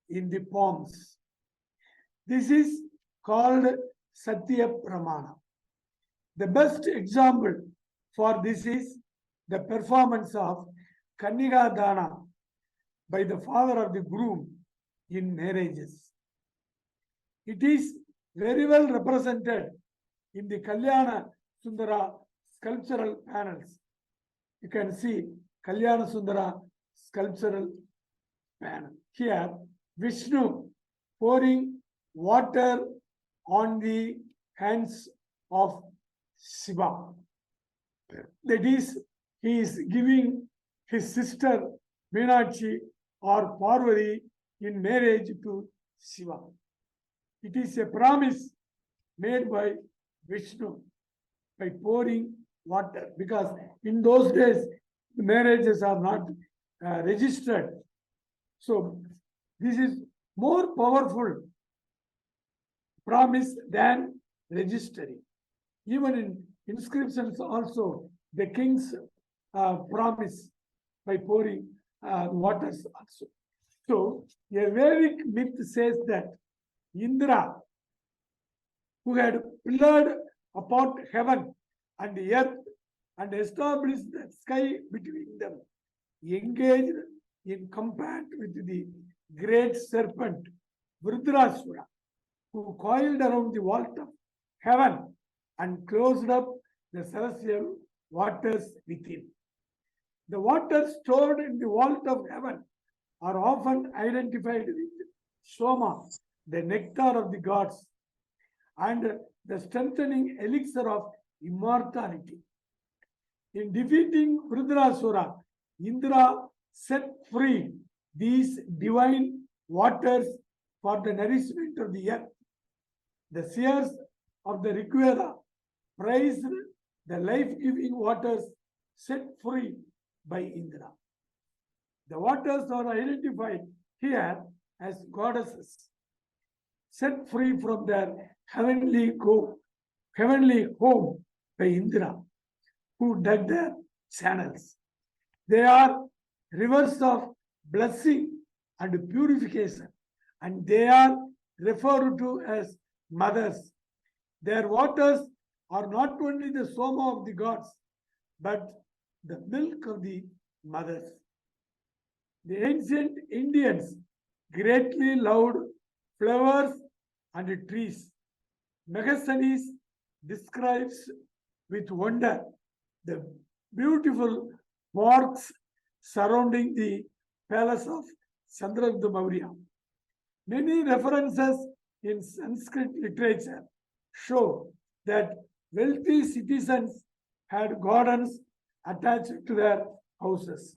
in the palms. This is called Satya Pramana. The best example for this is the performance of Kanniga Dana by the father of the groom in marriages. It is very well represented in the Kalyana Sundara sculptural panels. You can see Kalyana Sundara sculptural panel. Here, Vishnu pouring water on the hands of Shiva. That is, he is giving his sister Meenakshi or Parvati in marriage to Shiva. It is a promise made by Vishnu by pouring water, because in those days the marriages are not registered. So this is more powerful promise than registering. Even in inscriptions also, the king's promise by pouring waters also. So a Vedic myth says that Indra, who had pillared apart heaven and the earth and established the sky between them, engaged in combat with the great serpent Vritrasura, who coiled around the vault of heaven and closed up the celestial waters within. The waters stored in the vault of heaven are often identified with Soma, the nectar of the gods, and the strengthening elixir of immortality. In defeating Vritrasura, Indra set free these divine waters for the nourishment of the earth. The seers of the Rig Veda praised the life-giving waters set free by Indra. The waters are identified here as goddesses, set free from their heavenly home by Indra, who dug their channels. They are rivers of blessing and purification, and they are referred to as mothers. Their waters are not only the soma of the gods, but the milk of the mothers. The ancient Indians greatly loved flowers and trees. Megasthenes describes with wonder the beautiful parks surrounding the palace of Chandragupta Maurya. Many references in Sanskrit literature show that wealthy citizens had gardens attached to their houses.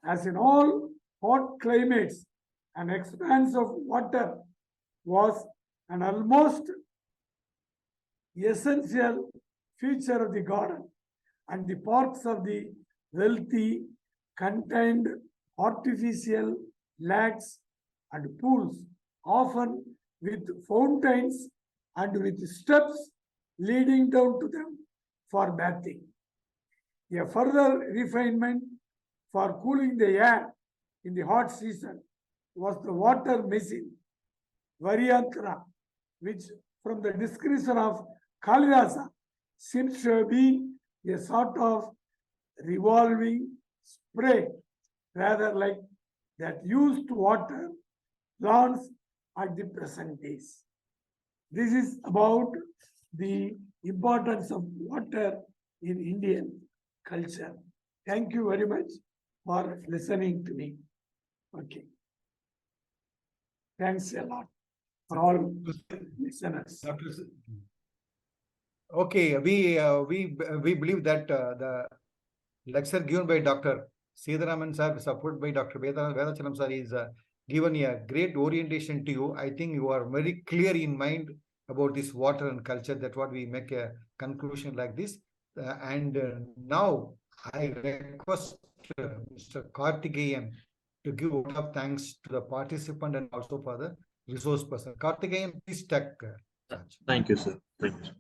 As in all hot climates, an expanse of water was an almost essential feature of the garden, and the parks of the wealthy contained artificial lakes and pools, often with fountains and with steps leading down to them for bathing. A further refinement for cooling the air in the hot season was the water machine, Varyantra, which from the description of Kalidasa seems to have been a sort of revolving spray, rather like that used to water lawns at the present days. This is about the importance of water in Indian culture. Thank you very much for listening to me. Okay. Thanks a lot for all listeners. Okay, we believe that the lecture given by Dr. Sitharaman sir, supported by Dr. Vedachalam sir, is given a great orientation to you. I think you are very clear in mind about this water and culture. That's what we make a conclusion like this. And now I request Mr. Karthikeyan to give vote of thanks to the participant and also for the resource person. Karthikeyan, please take charge. Thank you, sir. Thank you.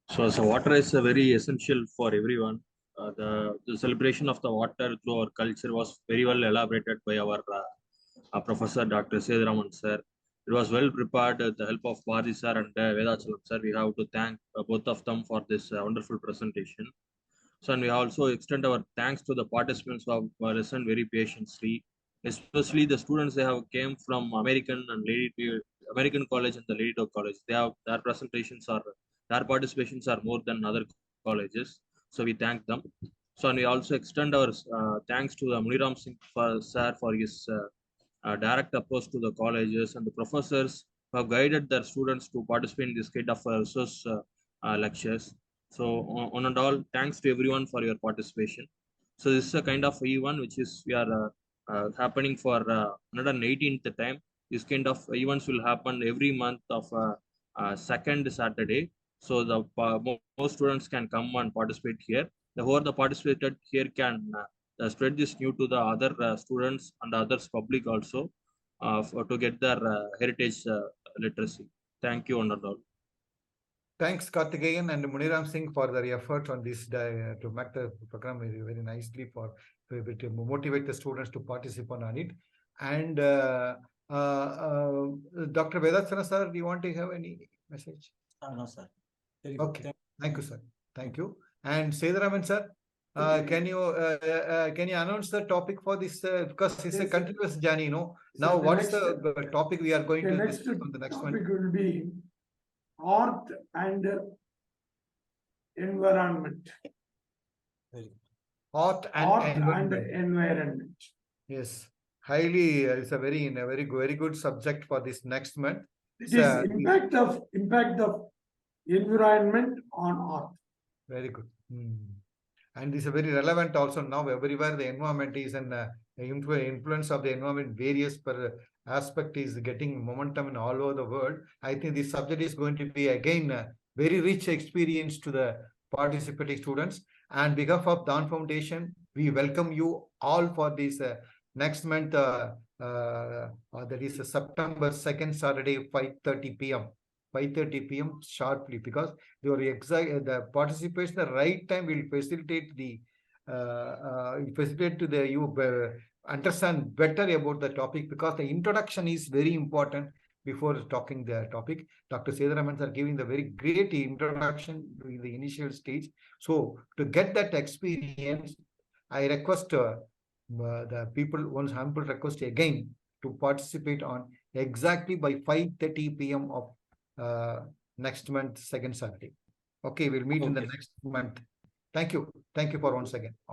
So water is very essential for everyone. The celebration of the water through our culture was very well elaborated by our Professor Dr. Seduraman sir. It was well prepared with the help of Bharati sir and Vedachalam sir. We have to thank both of them for this wonderful presentation. So, and we also extend our thanks to the participants who have listened very patiently, especially the students they have came from American College and the Lady Doe College. Their presentations are, their participations are more than other colleges. So we thank them. So, and we also extend our thanks to the Muniram Singh sir for his direct approach to the colleges and the professors who have guided their students to participate in this kind of resource lectures. So on and all, thanks to everyone for your participation. So this is a kind of event which is we are happening for 118th time. This kind of events will happen every month of second Saturday. So the most students can come and participate here. The whoever participated here can spread this news to the other students and others public also to get their heritage literacy. Thank you, one and all. Thanks, Karthikeyan and Muniram Singh for their effort on this to make the program very nicely to motivate the students to participate on it. And Dr. Vedachalam sir, do you want to have any message? No, sir. Okay, thank you, sir. Thank you. And Seduraman sir, can you announce the topic for this? Because it's a continuous journey, Now, what is the topic we are going to next discuss on the next one? topic will be art and environment. Art Art and and environment. Yes, highly. It's a very good subject for this next month. It is impact of environment on art. Very good. And this is very relevant also now. Everywhere the environment is and influence of the environment, various per aspect is getting momentum in all over the world. I think this subject is going to be again a very rich experience to the participating students. And because of Dawn Foundation, we welcome you all for this next month. That is September 2nd, Saturday, 5:30 p.m. 5:30 p.m. sharply, because the participation the right time will facilitate the to the you understand better about the topic, because the introduction is very important before talking the topic. Dr. Seduraman are giving the very great introduction in the initial stage. So to get that experience, I request the people, one humble request again to participate on exactly by 5:30 p.m. of next month, second Saturday. Okay, we'll meet in the next month. Thank you. Thank you for once again.